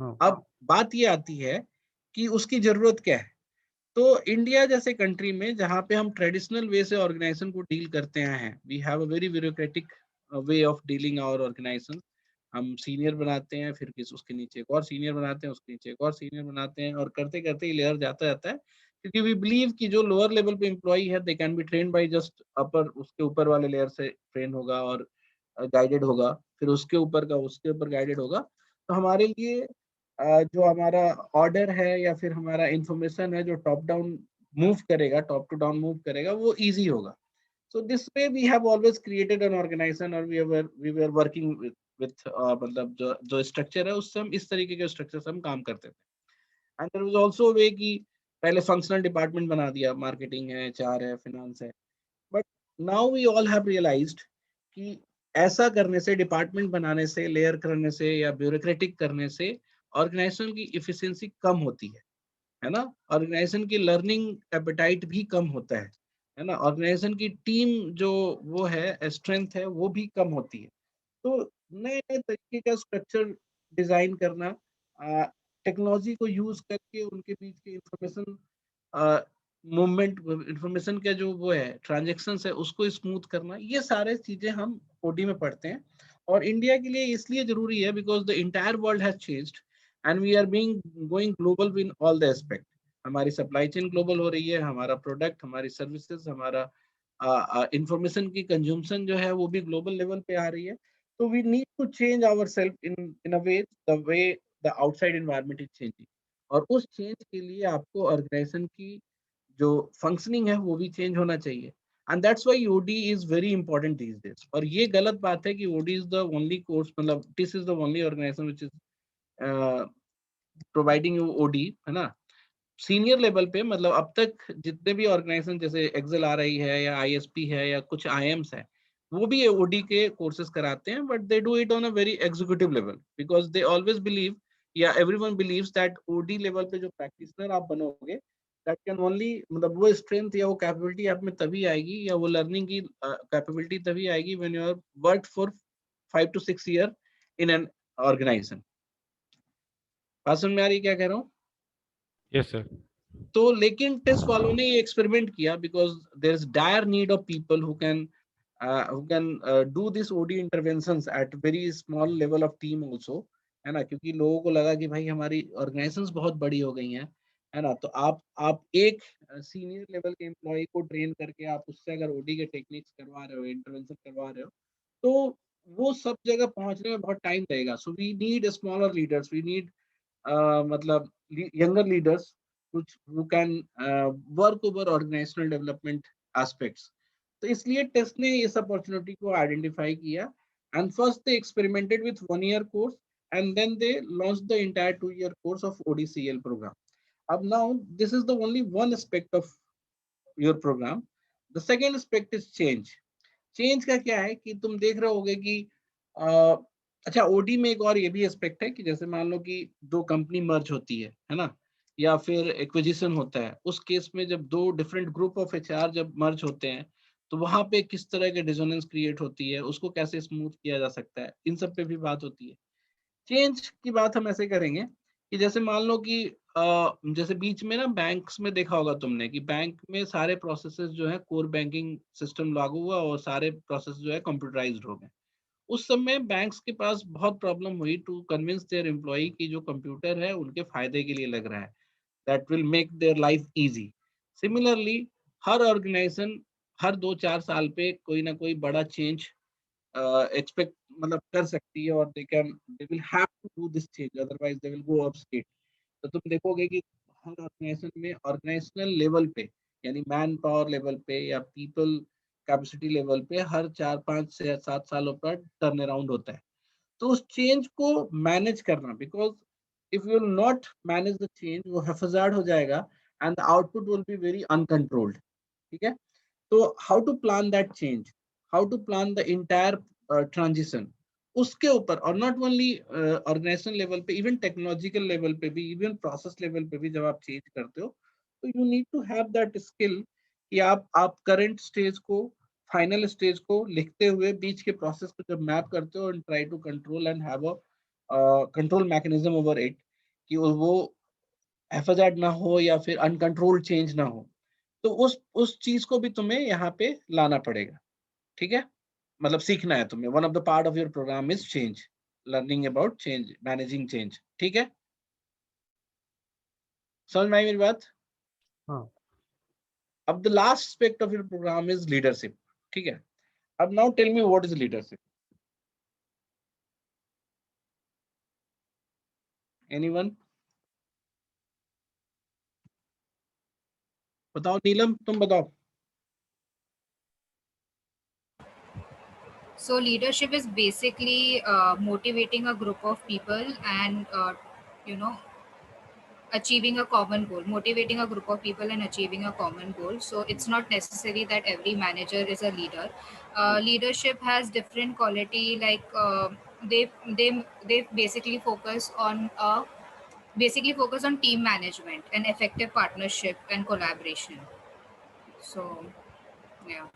S2: हाँ
S1: अब बात ये आती है कि उसकी जरूरत क्या है। तो इंडिया जैसे कंट्री में जहाँ पे हम ट्रेडिशनल वे से ऑर्गेनाइजेशन को डील करते आए हैं, we have a very bureaucratic way of dealing our organization. हम सीनियर बनाते हैं, फिर किस उसके नीचे एक और सीनियर बनाते हैं, उसके नीचे एक और सीनियर बनाते हैं, और करते करते लेयर जाता जाता है, क्योंकि वी बिलीव कि जो लोअर लेवल पे एम्प्लॉई है they can be train by just upper, उसके ऊपर वाले लेयर से ट्रेन होगा और गाइडेड होगा, फिर उसके ऊपर का उसके ऊपर गाइडेड होगा। तो हमारे लिए जो हमारा ऑर्डर है या फिर हमारा इंफॉर्मेशन है जो टॉप डाउन मूव करेगा, टॉप टू डाउन मूव करेगा, वो इजी होगा। So this way we have always created an organization, और we were working with मतलब जो स्ट्रक्चर है उससे हम इस तरीके के स्ट्रक्चर से हम काम करते थे। एंड देयर वाज आल्सो वे कि पहले फंक्शनल डिपार्टमेंट बना दिया, मार्केटिंग है, एचआर है, फाइनेंस है, but now we all have realized कि ऐसा करने से, डिपार्टमेंट बनाने से, लेयर करने से या ब्यूरोक्रेटिक करने से ऑर्गेनाइजेशन की इफिशिएंसी कम होती है ना। ऑर्गेनाइजेशन की लर्निंग एपेटाइट भी कम होता है ना। ऑर्गेनाइजेशन की टीम जो वो है स्ट्रेंथ है वो भी कम होती है। तो नए नए तरीके का स्ट्रक्चर डिजाइन करना, टेक्नोलॉजी को यूज करके उनके बीच के इंफॉर्मेशन मूवमेंट, इंफॉर्मेशन का जो वो है ट्रांजेक्शन है उसको स्मूथ करना, ये सारे चीजें हम ओडी में पढ़ते हैं। और इंडिया के लिए इसलिए जरूरी है because the entire world has changed and we are being going global in all the aspect. हमारी सप्लाई चेन ग्लोबल हो रही है, हमारा प्रोडक्ट, हमारी सर्विसेज, हमारा इंफॉर्मेशन की कंज्यूमशन जो है वो भी ग्लोबल लेवल पे आ रही है। तो we need to change our self in a way the outside environment is changing. और उस चेंज के लिए आपको ऑर्गेनाइजेशन की जो फंक्शनिंग है वो भी चेंज होना चाहिए। And that's why OD is very important these days. और ये गलत बात है कि OD is the only course, मतलब this is the only organization which is providing you OD, है ना। सीनियर लेवल पे मतलब अब तक जितने भी ऑर्गेनाइजेशन जैसे एक्सेल आ रही है या आईएसपी है या कुछ आईएम्स है, वो भी ओडी के कोर्सेज कराते हैं, but they do it on a very executive level because they always believe या everyone believes that OD level पे जो प्रैक्टिशनर आप बनोगे, दैट कैन ओनली, मतलब वो स्ट्रेंथ या वो कैपेबिलिटी आप में तभी आएगी या वो लर्निंग की कैपेबिलिटी तभी आएगी when you are work for 5 to 6 year in an organization. बात समझ में आ रही है क्या कह रहा हूँ?
S2: Yes sir.
S1: तो लेकिन टेस्ट वालों ने ये एक्सपेरिमेंट किया because there is dire need of people who can do this OD interventions at very small level of team also, है ना। क्योंकि लोगों को लगा कि भाई हमारी ऑर्गेनाइजेशंस बहुत बड़ी हो गई हैं, है ना। तो आप एक सीनियर लेवल के एम्प्लॉय को ट्रेन करके आप उससे अगर ओडी के टेक्निक्स करवा रहे हो, इंटरवेंशन करवा रहे हो, तो वो सब जगह पहुंचने में बहुत टाइम लगेगा। So we need smaller leaders, we need मतलब younger leaders who can work over organizational development aspects। तो इसलिए टेस्ट ने इस अपॉर्चुनिटी को आइडेंटिफाई किया and first they experimented with 1 year course and then they launch the entire 2 year course of ODCL program. अब now this is the only one aspect of your program. The second aspect is change. Change का क्या है कि तुम देख रहे होगे कि अ, अच्छा, ओडी में एक और ये भी एस्पेक्ट है कि जैसे मान लो कि दो कंपनी मर्ज होती है ना, या फिर एक्विजिशन होता है, उस केस में जब दो डिफरेंट ग्रुप ऑफ एचआर जब मर्ज होते हैं, तो वहां पे किस तरह के डिसोनेंस क्रिएट होती है, उसको कैसे स्मूथ किया जा सकता है, इन सब पे भी बात होती है। चेंज की बात हम ऐसे करेंगे कि जैसे मान लो कि जैसे बीच में ना बैंक्स में देखा होगा तुमने कि बैंक में सारे प्रोसेसेस जो है, कोर बैंकिंग सिस्टम लागू हुआ और सारे प्रोसेस जो है कंप्यूटराइज्ड हो गए। उस समय बैंक्स के पास बहुत प्रॉब्लम हुई टू कन्विंस देयर एम्प्लॉय कि जो कंप्यूटर है उनके फायदे के लिए लग रहा है, that will make their life easy. Similarly हर ऑर्गेनाइजेशन हर 2-4 साल पे कोई ना कोई बड़ा चेंज एक्सपेक्ट मतलब कर सकती है, और they will have to do this change, otherwise they will go off state. तो तुम देखोगे कि हर ऑर्गेनाइजेशन में ऑर्गेनाइजेशनल लेवल पे, यानी मैन पावर लेवल पे या पीपल कैपेसिटी लेवल पे हर 4-5 से 7 सालों पर टर्न अराउंड होता है। तो उस चेंज को मैनेज करना, because if you will not manage the change, वो हैफाजार्ड हो जाएगा and the output will be very uncontrolled. ठीक है। तो how to plan that change, how to plan the entire transition, उसके ऊपर, और नॉट ओनली ऑर्गेनाइजेशन लेवल पे, इवन टेक्नोलॉजिकल लेवल पे भी, इवन प्रोसेस लेवल पे भी जब आप चेंज करते हो, तो you need to have that skill कि आप करंट स्टेज को, फाइनल स्टेज को लिखते हुए बीच के प्रोसेस को जब मैप करते हो and try to control and have a control mechanism over it, कि वो एफजेड ना हो या फिर अनकंट्रोल्ड चेंज ना हो, तो उस चीज को भी तुम्हें यहाँ पे लाना पड़ेगा। ठीक है, मतलब सीखना है तुम्हें। One of the part of your program is change, learning about change, managing change. ठीक है, समझ में आई मेरी बात?
S2: हाँ
S1: अब the last aspect of your program is leadership. ठीक है, अब now tell me what is leadership. Anyone? बताओ नीलम, तुम बताओ।
S3: So leadership is basically motivating a group of people and you know achieving a common goal, motivating a group of people and achieving a common goal. So it's not necessary that every manager is a leader. Leadership has different quality, like they basically focus on team management and effective partnership and collaboration. So yeah.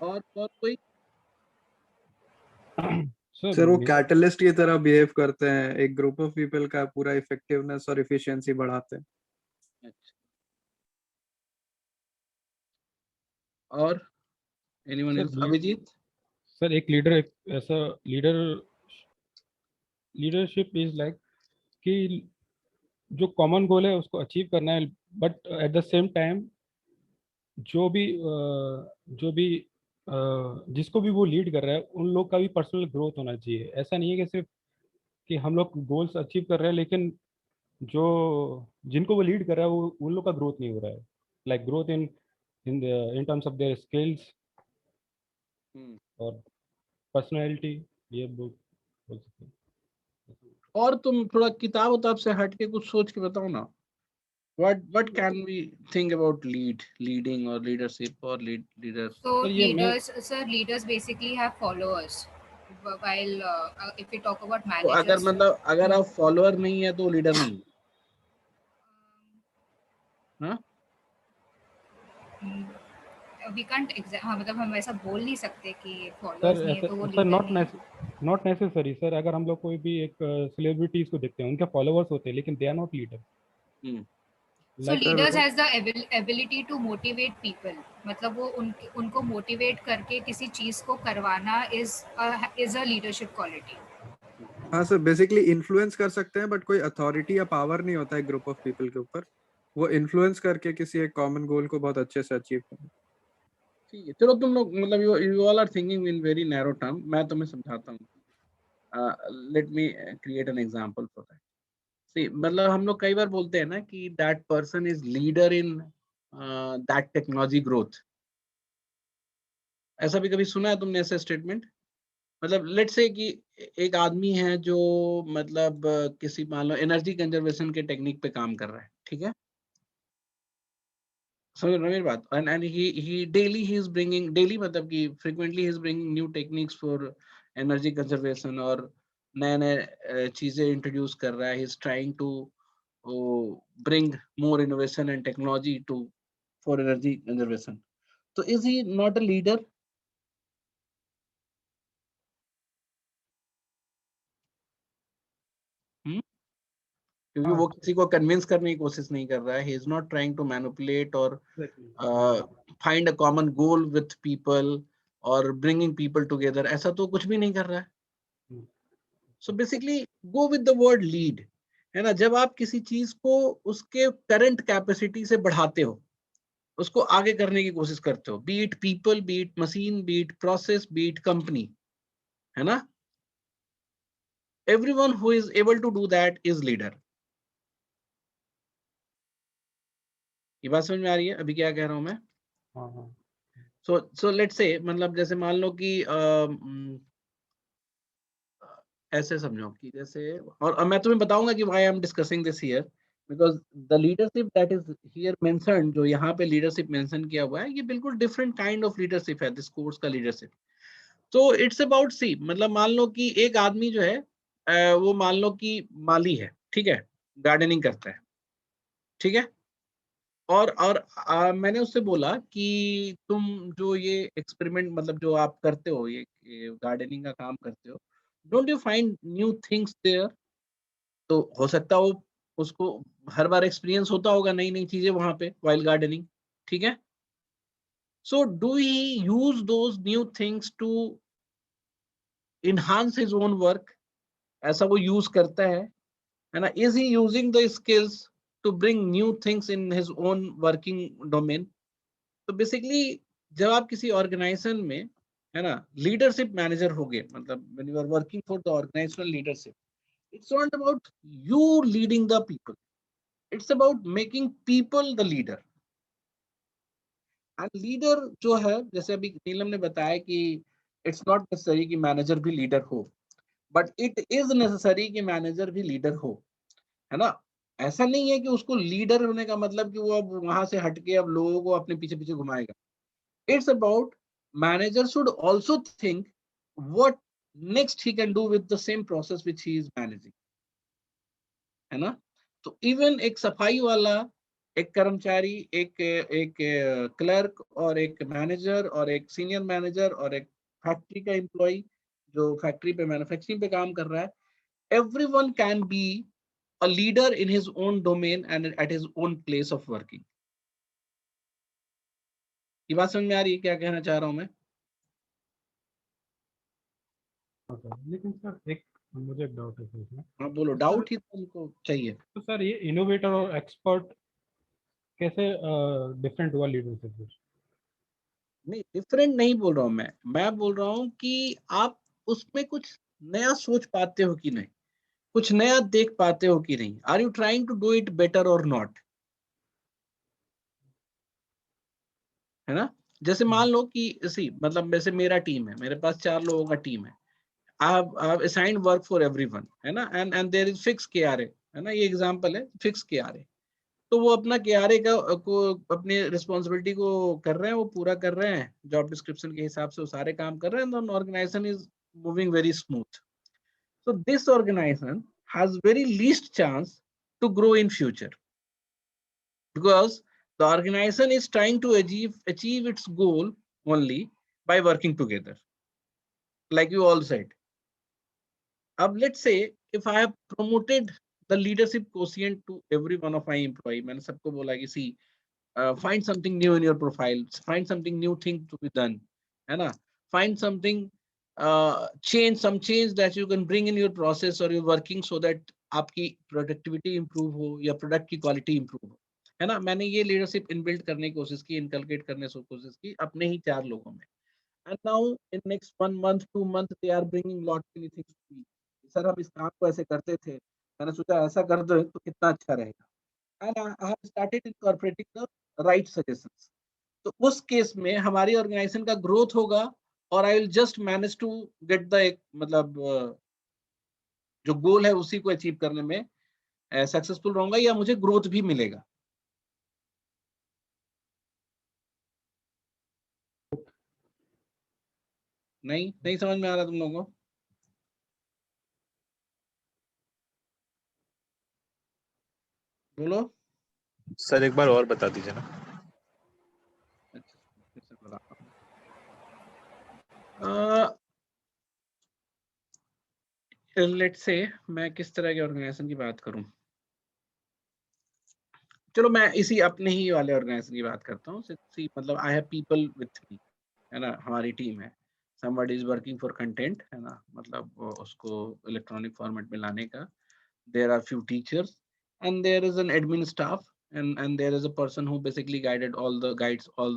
S1: और कोई?
S2: Sir
S4: sir वो catalyst की तरह behave करते हैं, एक group of people का पूरा इफेक्टिवनेस और एफिशिएंसी बढ़ाते हैं।
S1: अच्छा, और एनीवन एल्स? अभिजीत?
S2: सर एक लीडर, एक ऐसा लीडर, लीडरशिप इज लाइक कि जो कॉमन गोल है उसको अचीव करना है, but at the same time जो भी जिसको भी वो लीड कर रहा है उन लोग का भी पर्सनल ग्रोथ होना चाहिए। ऐसा नहीं है कि सिर्फ कि हम लोग गोल्स अचीव कर रहे हैं लेकिन जो जिनको वो लीड कर रहा है वो उन लोग का ग्रोथ नहीं हो रहा है, like growth in terms of their skills और पर्सनालिटी, ये बोल सकते हैं।
S1: और तुम थोड़ा किताब उताब से हट के कुछ सोच के बताओ ना। what can we think about leading or leadership or leader?
S3: So
S2: sir ये मैं
S3: leaders basically have followers. While if we talk about
S1: तो अगर
S3: managers,
S1: मतलब अगर आप फॉलोअर नहीं है तो लीडर नहीं है। हाँ,
S3: we can't हाँ मतलब हम ऐसा बोल नहीं सकते कि
S2: सर
S3: फॉलोअर्स नहीं है
S2: ऐसे
S3: तो वो
S2: सर
S3: लीडर नहीं है।
S2: Not necessary sir. अगर हम लोग कोई भी एक सेलिब्रिटीज को देखते हैं उनके फॉलोअर्स होते हैं लेकिन they are not leader.
S3: So
S2: like
S3: leaders has the ability to motivate people. मतलब वो उनको मोटिवेट करके किसी चीज को करवाना is a leadership quality.
S4: हाँ सर, बेसिकली इन्फ्लुएंस कर सकते हैं बट कोई अथॉरिटी या पावर नहीं होता है ग्रुप ऑफ पीपल के ऊपर। वो इन्फ्लुएंस करके किसी एक कॉमन गोल को बहुत अच्छे से अचीव करें।
S1: ठीक है, चलो तुम लोग मतलब you all are thinking in very narrow term। मैं तुम्हें समझाता हूँ। Let me create an example for that. See मतलब हम लोग कई बार बोलते हैं ना कि that person is leader in that technology growth. ऐसा भी कभी सुना है तुमने ऐसे स्टेटमेंट? मतलब लेट्स से कि एक आदमी है जो मतलब किसी मान लो एनर्जी कंजर्वेशन के टेक्निक पे काम कर रहा है। ठीक है, समझ रहे हो मेरी बात? And he daily he is bringing, daily मतलब कि frequently he is bringing new techniques for energy conservation और नए नए चीजें इंट्रोड्यूस कर रहा है। He is trying to bring more innovation and technology to for energy conservation. So is he not a leader? Hmm? क्योंकि वो किसी को कन्विंस करने की कोशिश नहीं कर रहा है। he is not trying to manipulate or find a common goal with people or bringing people together, ऐसा तो कुछ भी नहीं कर रहा है। so basically go with the word lead, है ना? जब आप किसी चीज को उसके करंट कैपेसिटी से बढ़ाते हो, उसको आगे करने की कोशिश करते हो, be it people, be it machine, be it process, be it company, है ना? Everyone who is able to do that is leader. ये बात समझ में आ रही है अभी क्या कह रहा हूं मैं? सो लेट्स से मतलब जैसे मान लो कि ऐसे समझो कि जैसे, और मैं तुम्हें बताऊंगा कि why I am discussing this here, because the leadership that is here mentioned, जो यहाँ पे लीडरशिप मेंशन किया हुआ है, ये बिल्कुल डिफरेंट काइंड ऑफ लीडरशिप है, दिस कोर्स का लीडरशिप। तो इट्स अबाउट सी मतलब मान लो कि एक आदमी जो है वो मान लो कि माली है। ठीक है, गार्डनिंग करता है। ठीक है, और मैंने उससे बोला कि तुम जो ये एक्सपेरिमेंट मतलब जो आप करते हो, ये गार्डनिंग का काम करते हो, don't you find new things there? तो हो सकता है वो उसको हर बार एक्सपीरियंस होता होगा नई नई चीजें वहां पे वाइल गार्डनिंग, ठीक है। So do he use those new things to enhance his own work? ऐसा वो यूज करता है ना? Is he using the skills to bring new things in his own working domain? तो बेसिकली जब आप किसी ऑर्गेनाइजेशन में, है ना, लीडरशिप मैनेजर हो गए, मतलब when you are working for the organizational leadership, it's not about you leading the people, it's about making people the leader. And leader जो है, जैसे अभी नीलम ने बताया कि इट्स नॉट नेसेसरी कि मैनेजर भी लीडर हो, बट इट इज नेसेसरी कि मैनेजर भी लीडर हो, है ना। ऐसा नहीं है कि उसको लीडर होने का मतलब कि वो अब वहां से हटके अब लोगों को अपने पीछे पीछे घुमाएगा। It's about manager should also think what next he can do with the same process which he is managing, है ना। तो इवन एक सफाई वाला, एक कर्मचारी, एक एक क्लर्क और एक मैनेजर और एक सीनियर मैनेजर और एक फैक्ट्री का एम्प्लॉय जो फैक्ट्री पे मैन्युफैक्चरिंग पे काम कर रहा है, everyone can be a leader in his own domain and at his own place of working. ये बात समझ में आ रही है क्या कहना चाह रहा हूं मैं?
S2: लेकिन सर एक मुझे एक डाउट है इसमें।
S1: हाँ बोलो, डाउट ही तुमको चाहिए?
S2: तो सर ये इनोवेटर और एक्सपर्ट कैसे डिफरेंट हुआ लीडरशिप से?
S1: नहीं, डिफरेंट नहीं बोल रहा हूं मैं बोल रहा हूं कि आप उसमें कुछ नया सोच पाते हो कि नहीं, कुछ नया देख पाते हो कि नहीं। Are you trying to do it better और नॉट, है ना। जैसे मान लो कि इसी मतलब वैसे मेरा टीम है, मेरे पास 4 लोगों का टीम है। I have assigned work for everyone, है ना, and there is fixed KRA, है ना, ये एग्जांपल है फिक्स KRA। तो वो अपना KRA को अपनी रिस्पॉन्सिबिलिटी को कर रहे हैं, वो पूरा कर रहे हैं, जॉब डिस्क्रिप्शन के हिसाब से वो सारे काम कर रहे हैं, तो organization is moving very smooth. So this organization has very least chance to grow in future because the organization is trying to achieve its goal only by working together, like you all said. अब let's say if I have promoted the leadership quotient to every one of my employee, मैंने सबको बोला कि see, find something new in your profile, find something new thing to be done, है ना, find something, change that you can bring in your process or your working so that आपकी productivity improve हो या product की quality improve हो, है ना। मैंने ये leadership inbuild करने की कोशिश की, inculcate करने की कोशिश की अपने ही 4 लोगों में। And now in next 1 month 2 month they are bringing lot many things to me. Sir हम इस काम को ऐसे करते थे, मैंने सोचा ऐसा कर दो तो कितना अच्छा रहेगा, and I have started incorporating the right suggestions. तो उस केस में हमारी ऑर्गेनाइजेशन का ग्रोथ होगा और I will just manage to get the एक मतलब जो गोल है उसी को अचीव करने में सक्सेसफुल रहूंगा या मुझे ग्रोथ भी मिलेगा। नहीं नहीं समझ में आ रहा तुम लोगों को? बोलो।
S5: सर एक बार और बता दीजिए ना।
S1: अच्छा फिर से बताता हूँ। लेट्स से मैं किस तरह के ऑर्गेनाइजेशन की बात करूं, चलो मैं इसी अपने ही वाले ऑर्गेनाइजेशन की बात करता हूँ। मतलब I have people with me, है ना, हमारी टीम है। somebody is working for content, है ना, मतलब उसको इलेक्ट्रॉनिक फॉर्मेट में लाने का। there are few teachers and there is an admin staff and there is a person who basically guides all the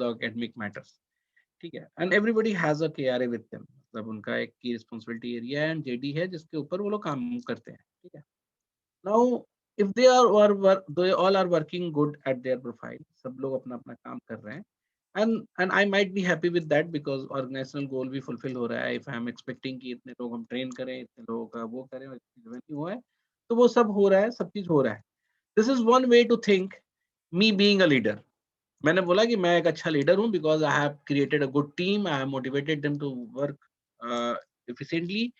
S1: academic matters, ठीक है। and everybody has a KRA with them, मतलब उनका एक की responsibility area है and JD है जिसके ऊपर वो लोग काम करते हैं, ठीक है। now if they all are working good at their profile, सब लोग अपना अपना काम कर रहे हैं, and I might be happy with that because organizational goal भी fulfill हो रहा है। if I am expecting कि इतने लोग हम train करें, इतने लोगों का वो करें और इतनी revenue है, तो वो सब हो रहा है, सब चीज हो रहा है। this is one way to think me being a leader। मैंने बोला कि मैं एक अच्छा लीडर हूँ because I have created a good team, I have motivated them to work efficiently,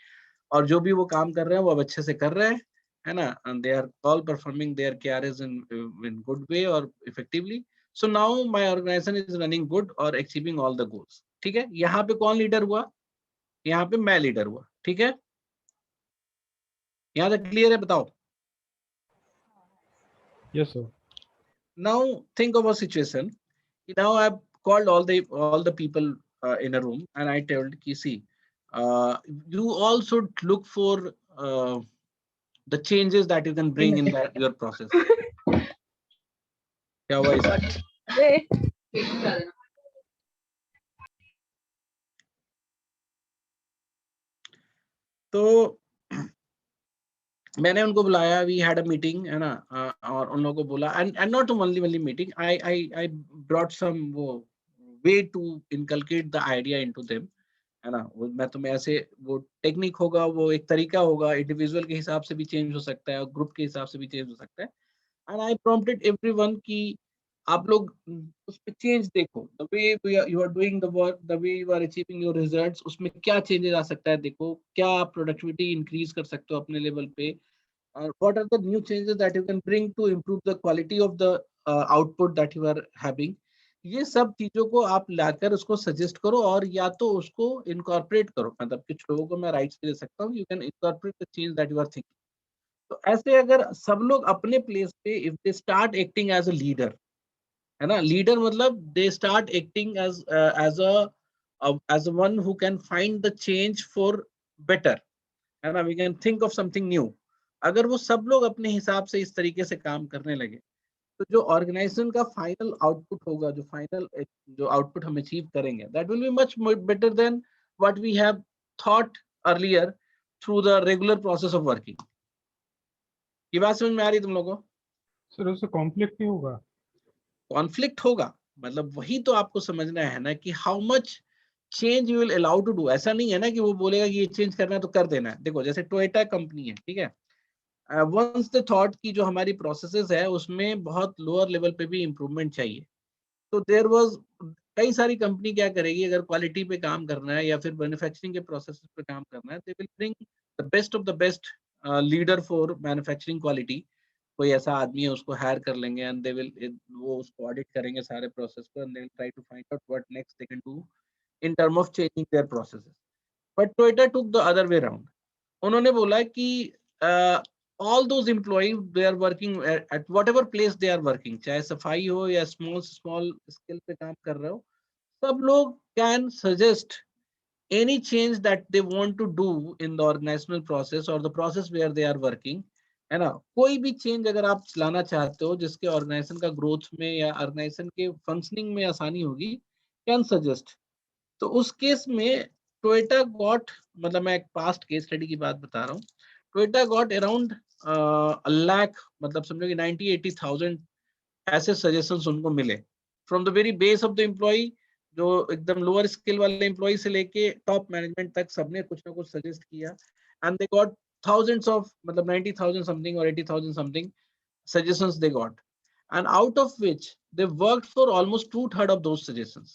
S1: और जो भी वो काम कर रहे हैं वो अब अच्छे से कर रहे हैं, है ना, and they are all performing their KRAs in good way और effectively। so now my organization is running good और achieving all the goals, ठीक है। यहाँ पे कौन लीडर हुआ? यहाँ पे मैं लीडर हुआ, ठीक है। यहाँ तक क्लियर है? बताओ।
S2: Yes, sir.
S1: Now think of a situation. Now I've called all the people in a room, and I told ki, see, you all should look for the changes that you can bring in that your process. क्या हुआ इसमें? तो मैंने उनको बुलाया, we had a meeting, है ना, और उन लोगों को बोला, and not only meeting, I brought some वो way to inculcate the idea into them, है ना। वो मैं तुम्हें ऐसे, वो टेक्निक होगा, वो एक तरीका होगा, इंडिविजुअल के हिसाब से भी चेंज हो सकता है और ग्रुप के हिसाब से भी चेंज हो सकता है। एंड आई प्रॉम्प्टेड एवरीवन कि आप लोग उस पे चेंज देखो, the way you are doing the work, the way you are achieving your results, उसमें क्या चेंजेस आ सकता है, देखो क्या आप प्रोडक्टिविटी इंक्रीज कर सकते हो अपने लेवल पे, और what are the new changes that you can bring to improve the quality of the output that you are having। ये सब चीजों को आप लाकर उसको सजेस्ट करो, और या तो उसको इनकॉर्पोरेट करो, मतलब कुछ लोगों को मैं राइट्स दे सकता हूँ, you can incorporate the change that you are thinking. तो ऐसे अगर सब लोग अपने प्लेस पे, if they start acting as a leader, है ना, लीडर मतलब they start acting as a one who can find the change for better, है ना, we can think of something new. अगर वो सब लोग अपने हिसाब से इस तरीके से काम करने लगे, तो जो ऑर्गेनाइजेशन का फाइनल आउटपुट होगा, जो आउटपुट हम अचीव करेंगे, that will be much better than what we have thought earlier through the regular process of working. ये बात समझ में आ रही है तुम लोगों को?
S2: सर उससे कॉन्फ्लिक्ट नहीं होगा?
S1: कॉन्फ्लिक्ट होगा, मतलब वही तो आपको समझना है ना, कि how much change you will allow to do. ऐसा नहीं है ना कि वो बोलेगा कि ये चेंज करना है तो कर देना है। देखो जैसे टोयोटा कंपनी है, ठीक है, वंस द थॉट की जो हमारी प्रोसेसेस है उसमें बहुत लोअर लेवल पे भी इम्प्रूवमेंट चाहिए, तो देयर वाज, कई सारी कंपनी क्या करेगी, अगर क्वालिटी पे काम करना है या फिर मैन्युफैक्चरिंग के प्रोसेसेस पे काम करना है, they will bring the best of the best leader for manufacturing quality. कोई ऐसा आदमी है उसको हायर कर लेंगे, एंड दे विल, वो उसको ऑडिट करेंगे सारे प्रोसेस को, and they will try to find out what next they can do in term of changing their processes. But Toyota took the other way round. उन्होंने बोला कि all those employees, they are working at whatever place they are working, चाहे सफाई हो या small skill पे काम कर रहे हो, सब लोग can suggest any change that they want to do in the organizational process or the process where they are working, है ना। कोई भी चेंज अगर आप लाना चाहते हो जिसके ऑर्गेनाइजेशन का ग्रोथ में या ऑर्गेनाइजेशन के फंक्शनिंग में आसानी होगी, कैन सजेस्ट। तो उस केस में टोयोटा गॉट, मतलब मैं एक पास्ट केस स्टडी की बात बता रहा हूँ, टोयोटा गॉट अराउंड लाख, मतलब समझो कि 90-80,000 ऐसे सजेशंस उनको मिले from the very base of the employ, जो एकदम लोअर स्किल वाले एम्प्लॉय से लेके टॉप मैनेजमेंट तक सबने कुछ ना कुछ सजेस्ट किया, and they got thousands of, मतलब 90,000 something or 80,000 something suggestions they got, and out of which they worked for almost 2/3 of those suggestions,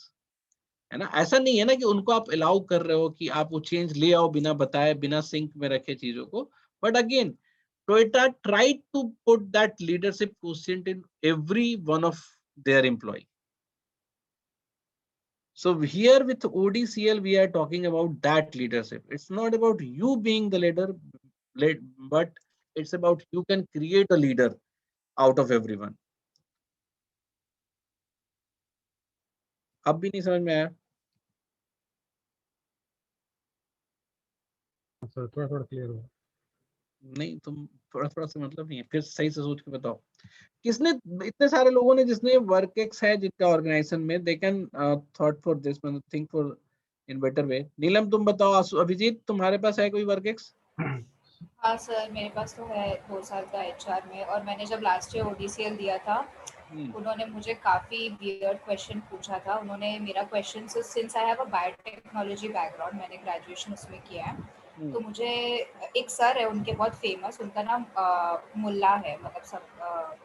S1: है ना। ऐसा नहीं है ना कि उनको आप अलाउ कर रहे हो कि आप वो चेंज ले आओ बिना बताए, बिना सिंक में रखे चीजों को, but again Toyota tried to put that leadership quotient in every one of their employee। So here with ODCL we are talking about that leadership. It's not about you being the leader, but it's about you can create a leader out of everyone। अब भी नहीं समझ में आया?
S2: Sir थोड़ा थोड़ा clear हुआ।
S1: नहीं, तुम थोड़ा थोड़ा से मतलब नहीं है, फिर सही से सोच के बताओ। किसने, इतने सारे लोगों ने जिसने वर्क एक्स है जिनका ऑर्गेनाइजेशन में, they can thought for this, मतलब think for in better way. Neelam तुम बताओ, अभिजीत तुम्हारे पास है कोई वर्क एक्स?
S3: हाँ सर, मेरे पास तो है 2 साल का एचआर में, और मैंने जब लास्ट ईयर ओडीसीएल दिया था, उन्होंने मुझे काफ़ी वियर्ड क्वेश्चन पूछा था। उन्होंने मेरा question, since I have a biotechnology background, मैंने ग्रेजुएशन उसमें किया है, तो मुझे एक सर है उनके बहुत फेमस, उनका नाम मुल्ला है, मतलब सब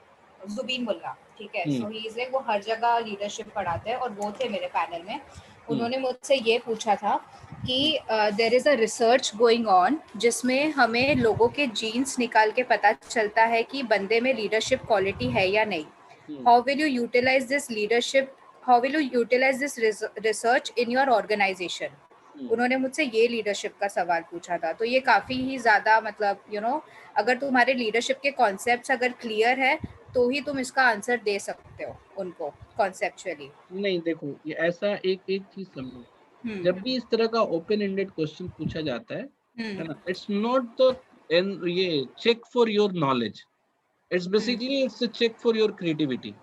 S3: जुबीन मुल्ला, ठीक है। सो ही इज लाइक, वो हर जगह लीडरशिप पढ़ाते हैं, और वो थे मेरे पैनल में। उन्होंने मुझसे ये पूछा था कि there is a research going on जिसमें हमें लोगों के जीन्स निकाल के पता चलता है कि बंदे में लीडरशिप क्वालिटी है या नहीं। How will you utilize this leadership, how will you utilize this research in your organization. उन्होंने मुझसे ये लीडरशिप का सवाल पूछा था। तो ये काफ़ी ही ज़्यादा, मतलब अगर तुम्हारे लीडरशिप के कॉन्सेप्ट्स अगर क्लियर है तो ही तुम इसका आंसर दे सकते हो उनको कॉन्सेप्चुअली।
S1: नहीं देखो, ये ऐसा एक एक चीज समझो, जब भी इस तरह का ओपन एंडेड क्वेश्चन पूछा जाता है ना, इट्स नॉट द ये check for your knowledge, it's basically it's a check for your creativity.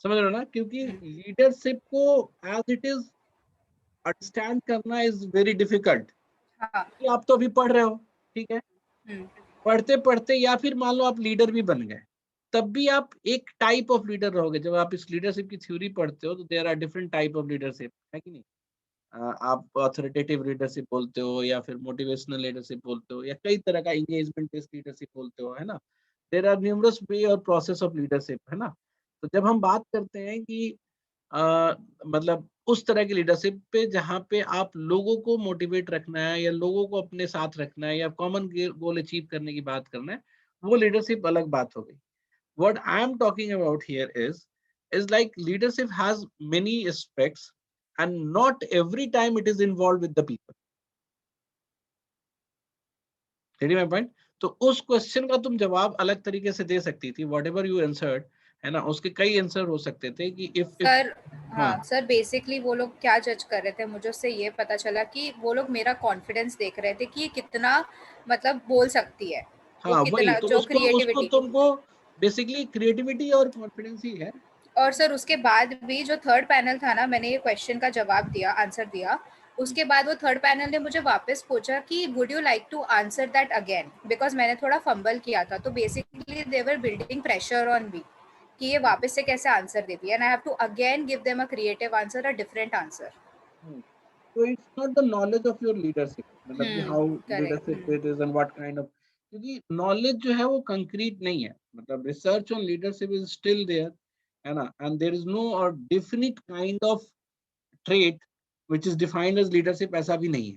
S1: समझ रहे हो ना, क्योंकि लीडरशिप को एज इट इज अंडरस्टैंड करना इज वेरी डिफिकल्ट।
S3: हाँ।
S1: कि आप तो अभी पढ़ रहे हो, ठीक है, पढ़ते पढ़ते या फिर मान लो आप लीडर भी बन गए, तब भी आप एक टाइप ऑफ लीडर रहोगे। जब आप इस लीडरशिप की थ्योरी पढ़ते हो तो there are different type of leadership, है कि नहीं? आप अथॉरिटेटिव लीडरशिप बोलते हो, या फिर मोटिवेशनल लीडरशिप बोलते हो, या कई तरह का एंगेजमेंट बेस्ड लीडरशिप बोलते हो, है ना? देयर आर न्यूमरस वे और प्रोसेस ऑफ लीडरशिप, है ना? तो जब हम बात करते हैं कि मतलब उस तरह की लीडरशिप पे जहाँ पे आप लोगों को मोटिवेट रखना है, या लोगों को अपने साथ रखना है, या कॉमन गोल अचीव करने की बात करना है, वो लीडरशिप अलग बात हो गई। What I am talking about here is like leadership has many aspects, and not every time it is involved with the people. Getting my point? तो उस क्वेश्चन का तुम जवाब अलग तरीके से दे सकती थी, वॉट एवर यू आंसर्ड, है ना, उसके कई आंसर हो सकते थे कि इफ
S3: सर, हाँ सर, बेसिकली वो लोग क्या जज कर रहे थे, मुझे उससे ये पता चला कि वो लोग मेरा कॉन्फिडेंस देख रहे थे कि ये कितना मतलब बोल सकती है, वो
S1: हाँ वही
S3: कितना
S1: तो
S3: जो
S1: उसको
S3: क्रिएटिविटी।
S1: तुमको बेसिकली क्रिएटिविटी और कॉन्फिडेंस ही है।
S3: और सर उसके बाद भी जो थर्ड पैनल था ना, मैंने ये क्वेश्चन का जवाब दिया, आंसर दिया, उसके बाद वो थर्ड पैनल ने मुझे वापस पूछा कि would you like to answer that again, because मैंने थोड़ा फंबल किया था। तो basically they were building pressure on me कि ये वापस से कैसे आंसर देती है, and I have to again give them a creative answer, a different answer.
S1: So it's not the knowledge of your leadership, मतलब कि how leadership
S3: correct.
S1: it is and what kind of, क्योंकि knowledge जो है वो concrete नहीं है, मतलब research on leadership is still there, है ना, and there is no or definite kind of trait which is defined as leadership, ऐसा भी नहीं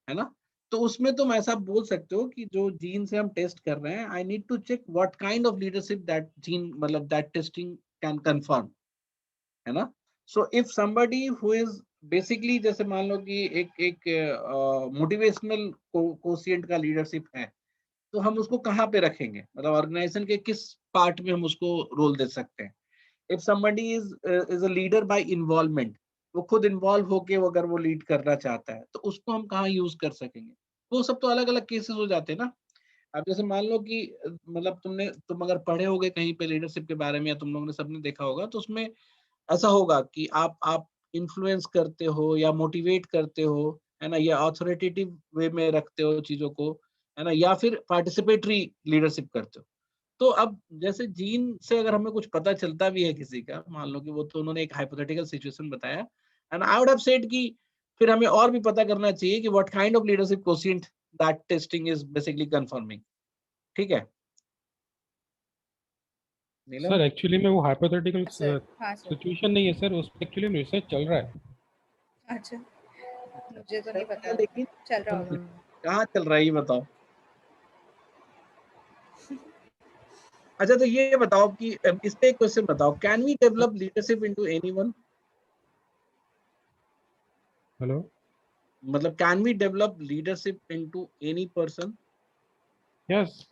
S1: है ना? तो उसमें तुम ऐसा बोल सकते हो कि जो जीन से हम टेस्ट कर रहे हैं, I need to check what kind of leadership that gene, मतलब दैट टेस्टिंग कैन कंफर्म, है ना? So if somebody who is basically, जैसे मान लो कि एक एक मोटिवेशनल कोशिएंट का लीडरशिप है, तो हम उसको कहाँ पे रखेंगे, मतलब ऑर्गेनाइजेशन के किस पार्ट में हम उसको रोल दे सकते हैं? If somebody is a leader by involvement, वो खुद इन्वॉल्व होके वो अगर वो लीड करना चाहता है, तो उसको हम कहाँ यूज कर सकेंगे? वो सब तो अलग अलग केसेस हो जाते हैं ना। अब जैसे मान लो कि मतलब तुम अगर पढ़े होगे कहीं पे लीडरशिप के बारे में, या तुम लोगों ने सबने देखा होगा, तो उसमें ऐसा होगा कि आप इन्फ्लुएंस करते हो या मोटिवेट करते हो, है ना, या अथॉरिटेटिव वे में रखते हो चीजों को, है ना, या फिर पार्टिसिपेटरी लीडरशिप करते हो। तो अब जैसे जीन से अगर हमें कुछ पता चलता भी है किसी का, मान लो कि वो, तो उन्होंने एक हाइपोथेटिकल सिचुएशन बताया, and I would have said कि फिर हमें और भी पता करना चाहिए कि what kind of leadership quotient that testing is basically confirming. ठीक है नीलम?
S2: सर एक्चुअली में वो हाइपोथेटिकल
S3: सर, हाँ सर।
S2: सिचुएशन नहीं है सर, उस पर एक्चुअली में रिसर्च चल रहा है।
S3: अच्छा, मुझे तो
S1: चल
S3: नहीं
S1: रहा
S3: पता,
S1: है, लेकिन
S3: चल रहा होगा।
S1: कहाँ चल रहा है ये बताओ। अच्छा तो ये बताओ कि इस पे एक क्वेश्चन बताओ, can we develop leadership into anyone?
S2: Hello.
S1: मतलब can we develop leadership into any person?
S2: Yes.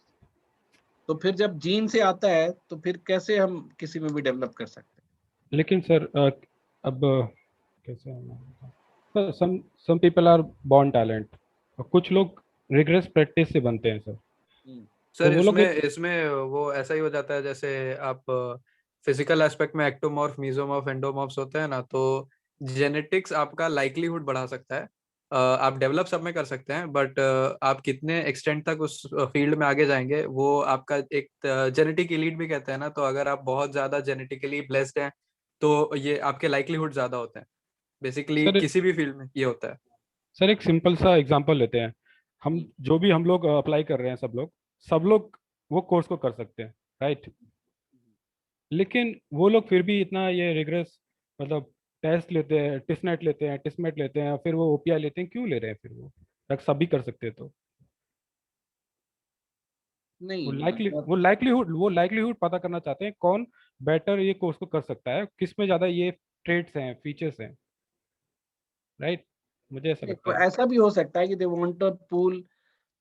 S1: तो फिर जब जीन से आता है तो फिर कैसे हम किसी में भी डेवलप कर सकते हैं?
S2: लेकिन सर अब कैसे sir, some people are born talent, और कुछ लोग रिग्रेस प्रैक्टिस से बनते हैं सर। तो
S4: सर
S2: वो लोग
S4: इसमें
S2: एक
S4: इसमें वो ऐसा ही हो जाता है, जैसे आप फिजिकल एस्पेक्ट में एक्टोमॉर्फ, मीजोमॉर्फ, एंडोमॉर्फ्स होते हैं ना, तो जेनेटिक्स आपका लाइक्लीहुड बढ़ा सकता है। आप डेवलप सब में कर सकते हैं, बट आप कितने एक्सटेंट तक उस फील्ड में आगे जाएंगे वो आपका एक जेनेटिक एलीट भी कहते हैं ना, तो अगर आप बहुत ज्यादा जेनेटिकली ब्लेस्ड हैं तो ये आपके लाइक्लीहुड ज्यादा होते हैं। बेसिकली
S2: सर
S4: किसी भी फील्ड में ये होता है।
S2: सर एक सिंपल सा एग्जांपल लेते हैं। हम
S1: हम्म,
S2: जो भी हम लोग अप्लाई कर रहे हैं, सब लोग वो कोर्स को कर सकते हैं, राइट? लेकिन वो लोग फिर भी इतना ये रिग्रेस, मतलब टेस्ट लेते हैं, टिसनेट लेते हैं, टिसमेट लेते हैं, फिर वो ओपीआई लेते हैं, क्यों ले रहे हैं फिर वो? अगर सभी कर सकते हैं तो
S1: नहीं
S2: वो लाइक्लीहुड पता करना चाहते हैं कौन बेटर ये कोर्स को कर सकता है, किस में ज्यादा ये ट्रेड्स हैं, फीचर्स हैं, राइट? मुझे ऐसा
S1: नहीं,
S2: लगता
S1: तो
S2: है।
S1: ऐसा भी हो सकता है कि they want to pool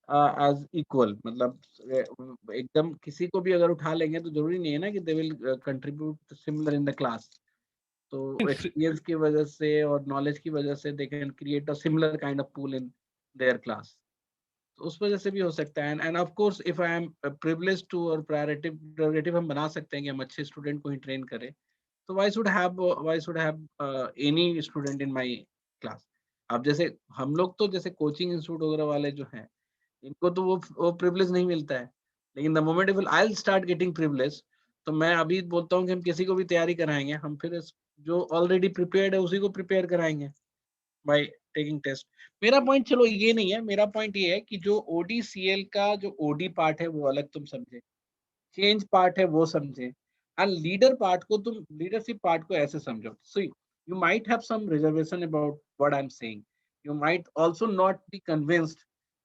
S1: as equal, मतलब एकदम किसी को भी अगर उठा लेंगे तो जरूरी नहीं है ना कि they will contribute similar in the class. तो एक्सपीरियंस की वजह से और नॉलेज की वजह से they can create a similar kind of pool in their class. तो उस वजह से भी हो सकता है। And of course if I am privilege to और प्रायोरिटिव हम बना सकते हैं कि हम अच्छे स्टूडेंट को ही ट्रेन करें, तो why should have any student in my class? अब जैसे हम लोग तो जैसे कोचिंग इंस्टीट्यूट वगैरह वाले जो हैं, इनको तो वो प्रिविलेज नहीं मिलता है। लेकिन the moment if I start getting privilege, तो मैं अभी बोलता हूँ कि हम किसी को भी तैयारी कराएंगे, हम फिर जो ऑलरेडी प्रिपेयर्ड है उसी को प्रिपेयर कराएंगे बाय टेकिंग टेस्ट। मेरा पॉइंट चलो ये नहीं है, मेरा पॉइंट ये है कि जो ओडीसीएल का जो ओडी पार्ट है वो अलग तुम समझे, चेंज पार्ट है वो समझे, एंड लीडर पार्ट को तुम लीडरशिप पार्ट को ऐसे समझो। So you might have some reservation about what I am saying, you might also not be convinced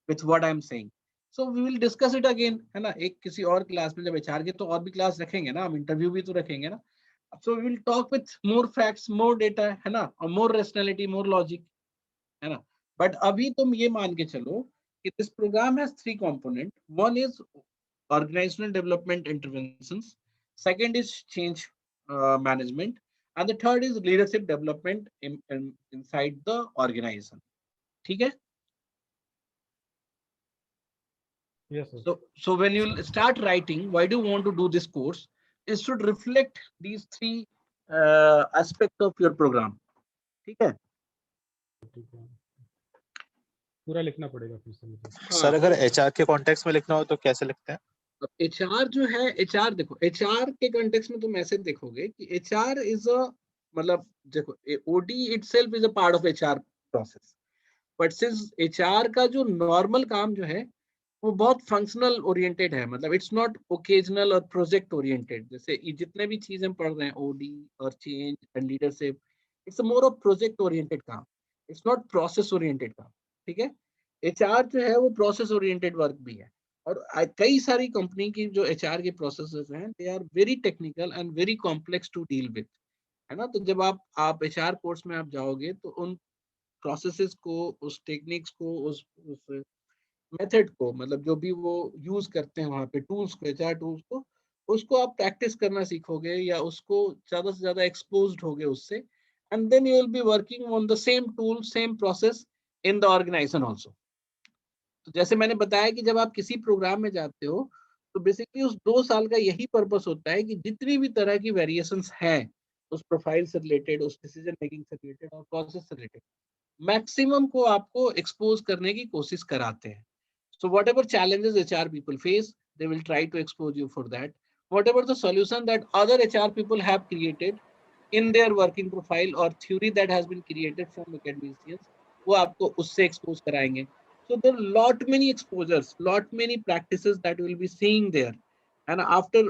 S1: with what I am saying. So we will discuss it again, है ना, एक किसी और क्लास में। जब एचआर के तो और भी क्लास रखेंगे ना, हम इंटरव्यू भी तो रखेंगे ना। So we will talk with more facts, more data, है ना, और मोर रेशनैलिटी, मोर लॉजिक, है ना। बट अभी तुम ये मान के चलो कि this program has three component. One is organizational development interventions, second is change management, and the third is leadership development inside the organization. ठीक है?
S2: Yes, sir.
S1: So when you start writing why do you want to do this course, it should reflect these three aspects of your program. ठीक है?
S2: ठीक है, पूरा लिखना पड़ेगा फिर से मुझे।
S5: सर अगर एचआर के कॉन्टेक्स्ट में लिखना हो तो कैसे लिखते हैं?
S1: अब एचआर जो है, एचआर देखो, एचआर के कॉन्टेक्स्ट में तुम ऐसे देखोगे कि एचआर इज अ, मतलब देखो OD itself is a part of HR process, but since HR का जो नॉर्मल काम जो है वो बहुत फंक्शनल ओरिएंटेड है, मतलब इट्स नॉट ओकेजनल और प्रोजेक्ट ओरिएंटेड। जैसे ये जितने भी चीजें हम पढ़ रहे हैं, ओडी और change and leadership, it's more of project oriented काम, इट्स नॉट प्रोसेस ओरिएंटेड काम। ठीक है? एचआर जो है वो प्रोसेस ओरिएंटेड वर्क भी है, और कई सारी कंपनी की जो एचआर के प्रोसेसेस हैं they are very technical and very complex to deal with, है ना। तो जब आप एचआर कोर्स में आप जाओगे तो उन प्रोसेसेस को, उस टेक्निक्स को, उस मेथड को, मतलब जो भी वो यूज करते हैं वहां पे टूल्स को, एचआर टूल्स को, उसको आप प्रैक्टिस करना सीखोगे या उसको ज्यादा से ज्यादा एक्सपोज्ड होगे उससे, and then you will be working on the same tool, same process in the organization also. तो जैसे मैंने बताया कि जब आप किसी प्रोग्राम में जाते हो तो बेसिकली उस 2 साल का यही पर्पस होता है कि जितनी भी तरह की वेरिएशंस हैं उस प्रोफाइल से रिलेटेड, उस डिसीजन मेकिंग से रिलेटेड और प्रोसेस से रिलेटेड, मैक्सिमम को आपको एक्सपोज करने की कोशिश कराते हैं। So whatever challenges HR people face, they will try to expose you for that. Whatever the solution that other HR people have created in their working profile or theory that has been created from academicians, वो आपको उससे expose कराएंगे. So there are lot many exposures, lot many practices that you will be seeing there. And after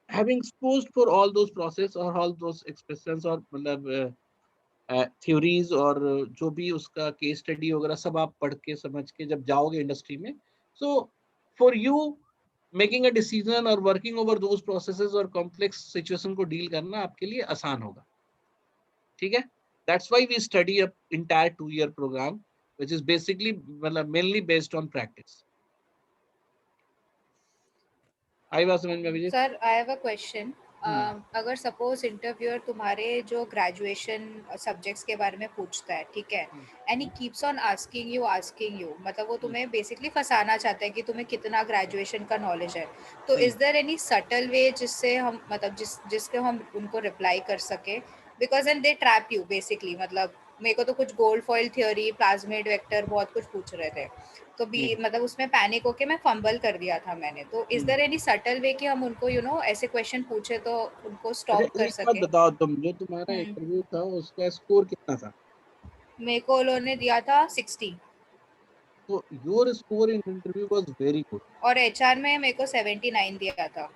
S1: having exposed for all those process or all those expressions or मतलब theories और जो भी उसका case study वगैरह सब आप पढ़ के समझ के जब जाओगे इंडस्ट्री में, so for you making a decision और वर्किंग ओवर दोज प्रोसेसेस और कॉम्प्लेक्स सिचुएशन को डील करना आपके लिए आसान होगा। ठीक है? That's why we study a entire 2 year program which is basically मतलब मेनली बेस्ड ऑन प्रैक्टिस। आई बात समझ में Abhijeet?
S3: Sir I have a question. अगर सपोज इंटरव्यूअर तुम्हारे जो ग्रेजुएशन सब्जेक्ट्स के बारे में पूछता है, ठीक है, and he keeps on asking you, मतलब वो तुम्हें बेसिकली फंसाना चाहता है कि तुम्हें कितना ग्रेजुएशन का नॉलेज है, तो is there any subtle way जिससे हम मतलब जिसके हम उनको रिप्लाई कर सके, because and they trap you basically. मतलब मेरे को तो कुछ gold foil theory, plasmid vector बहुत कुछ पूछ रहे थे, तो भी मतलब उसमें पैनिक होके मैं फंबल कर दिया था मैंने। तो is there any subtle way कि हम उनको ऐसे क्वेश्चन पूछे तो उनको स्टॉप कर
S1: एक बात
S3: सके?
S1: बताओ, तुम जो तुम्हारा इंटरव्यू था उसका स्कोर कितना था?
S3: मेरे को उन्होंने दिया था 60।
S1: तो your score in interview was very good.
S3: और एचआर में मेरे को 79 दिया था।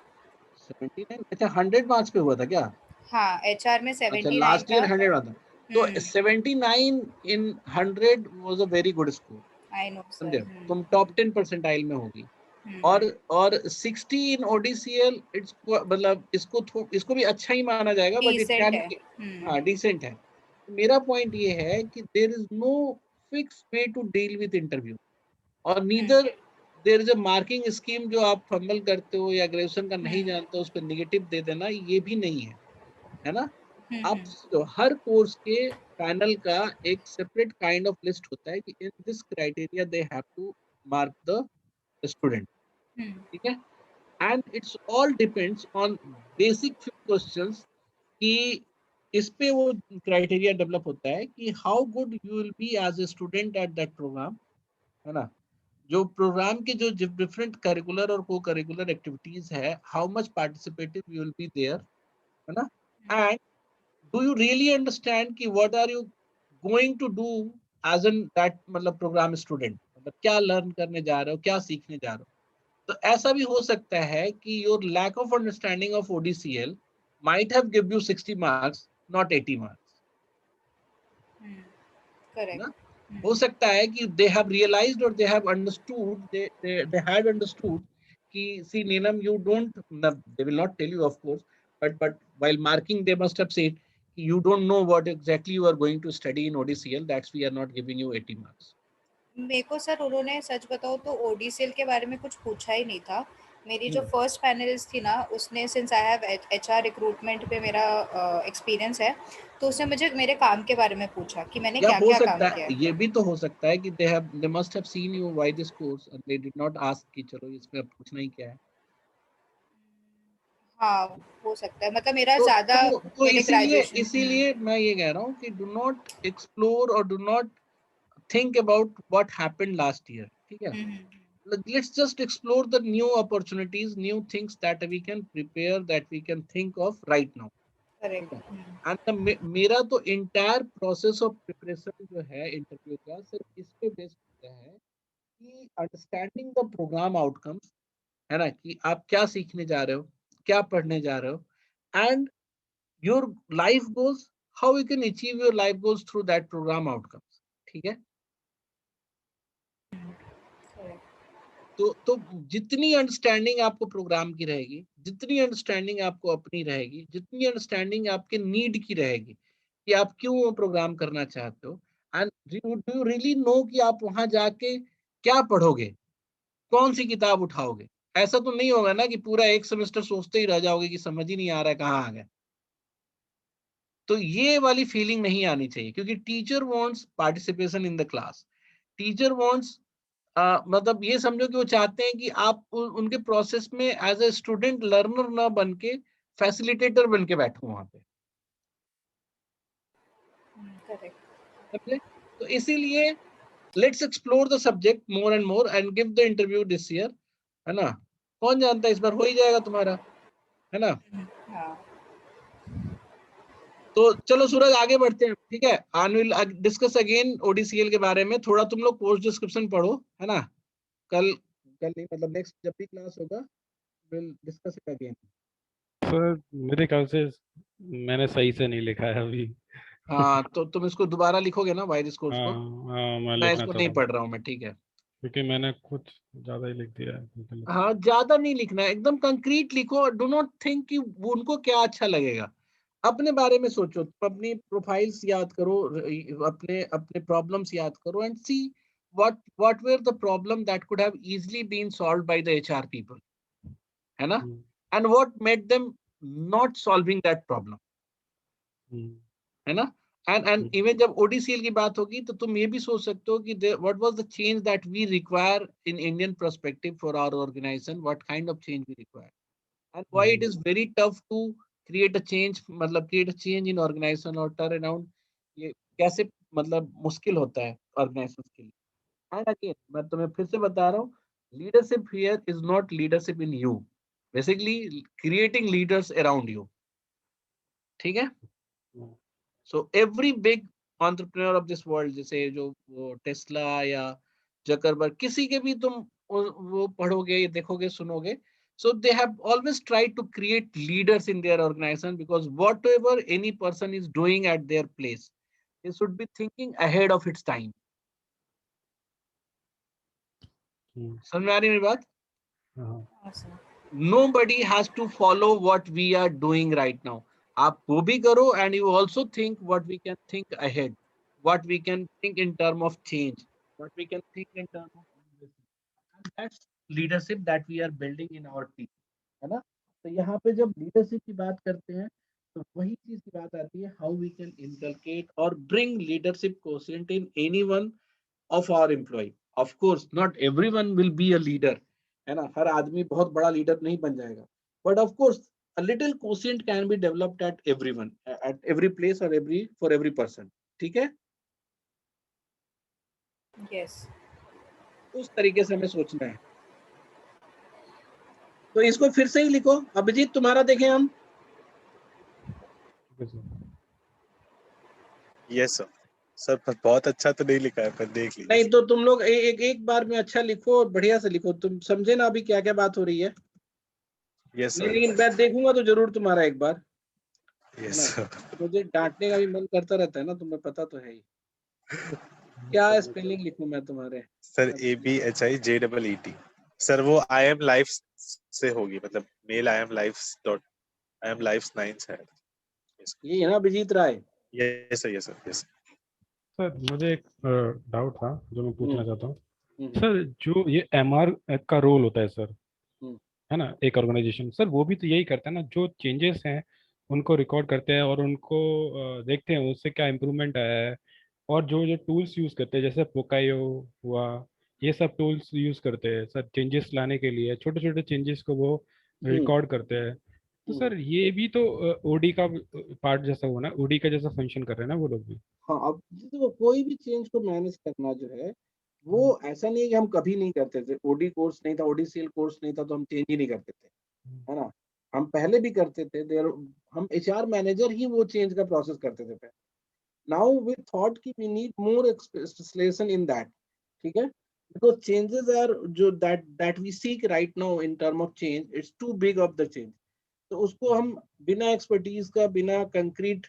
S1: 79? अच्छा, 100 मार्क्स पे हुआ था क्या?
S3: हाँ, एचआर में
S1: अच्छा,
S3: 79
S1: लास्ट ईयर
S3: था।
S1: 100 आता। तो 79 इन 100 was a very good score.
S3: I know
S1: समझे?
S3: सर।
S1: तुम टॉप 10 परसेंटाइल में होगी। और 60 इन ओडीसीएल, इट्स मतलब इसको भी अच्छा ही माना जाएगा, बट इट
S3: डिसेंट
S1: कैन
S3: है।
S1: बी, हाँ, डिसेंट है। मेरा पॉइंट ये है कि there is no fix way to deal with interview, और neither there is a marking scheme जो आप फंबल करते हो या ग्रेजुएशन का नहीं जानते हो उस पर निगेटिव दे देना, ये भी नहीं है ना। आप तो हर कोर्स के पैनल का एक सेपरेट काइंड ऑफ लिस्ट होता है कि in this criteria they have to mark the student, ठीक है। And it's all depends on basic few questions कि इस पे वो क्राइटेरिया डेवलप होता है कि how good you will be as a student at that program, है ना। जो प्रोग्राम के जो डिफरेंट करिकुलर और को करिकुलर एक्टिविटीज है, how much participative you will be there, है ना। And do you really understand कि what are you going to do as an that मतलब प्रोग्राम स्टूडेंट, मतलब क्या लर्न करने जा रहे हो, क्या सीखने जा रहे हो। तो ऐसा भी हो सकता है कि your lack of understanding of ODCL might have give you 60 marks, not 80 marks, है
S3: करेक्ट।
S1: ना। हो सकता है कि they have realized or they have understood, they had understood कि see Neelam, you don't, they will not tell you of course, but while marking they must have said you don't know what exactly you are going to study in ODCL, that's we are not giving you 80 marks.
S3: मेरे को sir उन्होंने सच बताओ तो ओडीसीएल के बारे में कुछ पूछा ही नहीं था। मेरी जो
S1: हम्म।
S3: फर्स्ट पैनलिस्ट थी ना, उसने since I have HR recruitment पे मेरा एक्सपीरियंस है, तो उसने मुझे मेरे काम के बारे में पूछा कि मैंने
S1: या
S3: क्या
S1: हो
S3: क्या काम
S1: सकता
S3: किया
S1: है,
S3: है।
S1: ये भी तो हो सकता है कि they must have seen you why this course and they did not ask कि चलो इसमें अब पूछना ही क्या है।
S3: हाँ, हो सकता है, मतलब मेरा
S1: तो
S3: ज्यादा
S1: तो, तो
S3: मेरे
S1: इसीलिए
S3: ग्रेजुएशन।
S1: इसीलिए मैं ये कह रहा हूँ कि डू नॉट एक्सप्लोर और do not think about what happened last year, ठीक है। Let's just explore the new opportunities, new things that we can prepare, that we can think of right now, ठीक है।
S3: करेक्ट।
S1: and मेरा तो entire process of preparation जो है interview का सिर्फ इस पे बेस्ड होता है कि अंडरस्टैंडिंग द प्रोग्राम आउटकम्स, है ना, कि आप क्या सीखने जा रहे हो, क्या पढ़ने जा रहे हो, and your life goals, how you can achieve your life goals through that program outcomes, ठीक है। तो जितनी अंडरस्टैंडिंग आपको प्रोग्राम की रहेगी, जितनी अंडरस्टैंडिंग आपको अपनी रहेगी, जितनी अंडरस्टैंडिंग आपके नीड की रहेगी कि आप क्यों वो प्रोग्राम करना चाहते हो, and do you really know कि आप वहां जाके क्या पढ़ोगे, कौन सी किताब उठाओगे। ऐसा तो नहीं होगा ना कि पूरा एक सेमेस्टर सोचते ही रह जाओगे कि समझ ही नहीं आ रहा है कहाँ आ गया। तो ये वाली फीलिंग नहीं आनी चाहिए, क्योंकि teacher wants participation in the class. Teacher wants मतलब ये समझो कि वो चाहते हैं कि आप उनके प्रोसेस में एज ए स्टूडेंट लर्नर ना बन के फैसिलिटेटर बन के बैठो वहां पे,
S3: करेक्ट।
S1: समझे। तो इसीलिए let's explore the subject more and more and give the interview this year, है ना। कौन जानता है इस बार हो ही जाएगा तुम्हारा, है ना।
S3: हाँ।
S1: तो चलो सूरज आगे बढ़ते हैं, ठीक है। I will discuss again ODCL के बारे में। थोड़ा तुम लोग कोर्स डिस्क्रिप्शन पढ़ो, है ना। कल कल नहीं मतलब नेक्स्ट जब भी क्लास होगा will discuss it again.
S2: Sir मेरे ख्याल से मैंने सही से नहीं लिखा है अभी।
S1: हाँ तो तुम इसको दोबारा लिखोगे ना वाइरिस कोर्स
S2: हाँ
S1: को।
S2: हाँ, मैं
S1: मैं
S2: लिखना
S1: इसको
S2: चाह
S1: नहीं
S2: रहा हूँ
S1: पढ़ रहा हूँ मैं, ठीक है।
S2: क्योंकि मैंने कुछ ज्यादा ही लिख दिया है मतलब।
S1: हाँ ज्यादा नहीं लिखना है, एकदम कंक्रीट लिखो। डू नॉट थिंक कि उनको क्या अच्छा लगेगा। अपने बारे में सोचो, तुम अपनी प्रोफाइल्स याद करो, अपने अपने प्रॉब्लम्स याद करो and see what were the problem that could have easily been solved by the HR people, है ना, and what made them not solving that problem, है ना। एंड इवन जब ODCL की बात होगी तो तुम ये भी सोच सकते हो कि what was the change that we require in Indian perspective for our organisation, what kind of change we require and why it is very tough to create a change, मतलब create a change in organisation और turn around, ये कैसे मतलब मुश्किल होता है organisation के लिए। एंड अगेन मैं तुम्हें फिर से बता रहा हूँ, leadership here is not leadership in you, basically creating leaders around you, ठीक है। So every big entrepreneur of this world, जैसे जो वो टेस्ला या जकरबर्ग, किसी के भी तुम वो पढ़ोगे, ये देखोगे, सुनोगे, so they have always tried to create leaders in their organization, because whatever any person is doing at their place, they should be thinking ahead of its time. समझ में आ रही है मेरी बात? Nobody has to follow what we are doing right now. आप वो भी करो and you also think what we can think ahead, what we can think in term of change, what we can think in term of, and that's leadership that we are building in our team, है ना। तो यहाँ पे जब leadership की बात करते हैं तो वही चीज की बात आती है, हाउ वी कैन इनकलकेट और bring leadership quotient in anyone of our employee. Of course, not everyone will be a leader, है ना, हर आदमी बहुत बड़ा लीडर नहीं बन जाएगा, but of course a little quotient can be developed at everyone, at every place or every for every person. ठीक है,
S3: Yes.
S1: उस तरीके से हमें सोचना है। तो इसको फिर से ही लिखो। अभिजीत तुम्हारा देखें हम।
S5: Yes sir. सर बहुत अच्छा तो नहीं लिखा है, पर देख लीजिए।
S1: नहीं तो तुम लोग एक बार में अच्छा लिखो और बढ़िया से लिखो। तुम समझे ना अभी क्या क्या बात हो रही है।
S5: Yes sir.
S1: लेकिन मैं देखूंगा तो जरूर तुम्हारा एक बार, है
S5: यस
S1: ना।
S5: सर।
S1: मुझे डांटने का भी मन करता रहता है ना, तुम्हें पता तो है ही। क्या स्पेलिंग लिखूं मैं तुम्हारे?
S5: Sir ABHIJEET। सर वो आई एम लाइफ से होगी, मतलब मेल आई एम लाइफ 9 है।
S1: ये है ना Abhijit Roy?
S5: Yes sir, yes sir, yes.
S2: Sir मुझे एक डाउट था जो मैं पूछना चाहता हूँ।
S1: हम्म,
S2: सर जो ये MR का रोल होता है सर,
S1: हम्म,
S2: है ना, एक ऑर्गेनाइजेशन, सर वो भी तो यही करता है ना, जो चेंजेस हैं उनको रिकॉर्ड करते हैं और उनको देखते हैं उससे क्या इम्प्रूवमेंट आया है। और जो जो टूल्स यूज़ करते हैं जैसे पोकायो हुआ, ये सब टूल्स यूज़ करते हैं सर चेंजेस लाने के लिए, छोटे छोटे चेंजेस को वो
S1: हम्म,
S2: रिकॉर्ड करते हैं। तो
S1: हम्म।
S2: सर ये भी तो ओडी का पार्ट जैसा हुआ ना, ओडी का जैसा फंक्शन कर रहे हैं ना वो लोग भी।
S1: हाँ, अब देखो कोई भी चेंज को मैनेज करना जो है वो
S2: हम्म,
S1: ऐसा नहीं है कि हम कभी नहीं करते थे। ओडी कोर्स नहीं था, ओडीसीएल कोर्स नहीं था तो हम चेंज ही नहीं करते थे, है ना। हम पहले भी करते थे। देर हम एचआर मैनेजर ही वो चेंज का प्रोसेस करते थे पहले। नाउ वी थॉट कि we need more specialization in that, ठीक है। बिकॉज चेंजेस आर जो that we seek right now in term of change, it's too big of the change. तो उसको हम बिना एक्सपर्टीज का, बिना कंक्रीट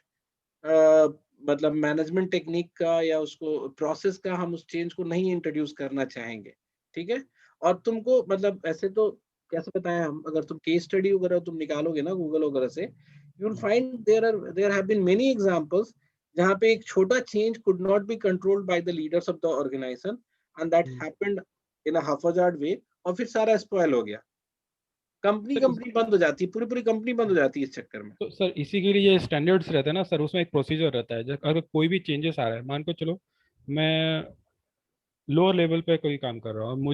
S1: मतलब मैनेजमेंट टेक्निक का या उसको प्रोसेस का, हम उस चेंज को नहीं इंट्रोड्यूस करना चाहेंगे, ठीक है। और तुमको मतलब ऐसे तो कैसे बताएं हम, अगर तुम केस स्टडी वगैरह तुम निकालोगे ना गूगल वगैरह से, you will find there have been many examples जहाँ पे एक छोटा change could not be controlled by the leaders of the organisation and that happened in a haphazard way, और फिर सारा स्पॉइल हो गया। कंपनी
S2: सर
S1: कंपनी बंद हो जाती है, पूरी पूरी कंपनी बंद हो जाती है इस चक्कर में।
S2: तो सर इसी के लिए ये स्टैंडर्ड्स रहते हैं ना सर, उसमें एक प्रोसीजर रहता है। अगर कोई भी चेंजेस आ रहा है, मान को चलो मैं लोअर लेवल पे कोई काम कर रहा हूँ,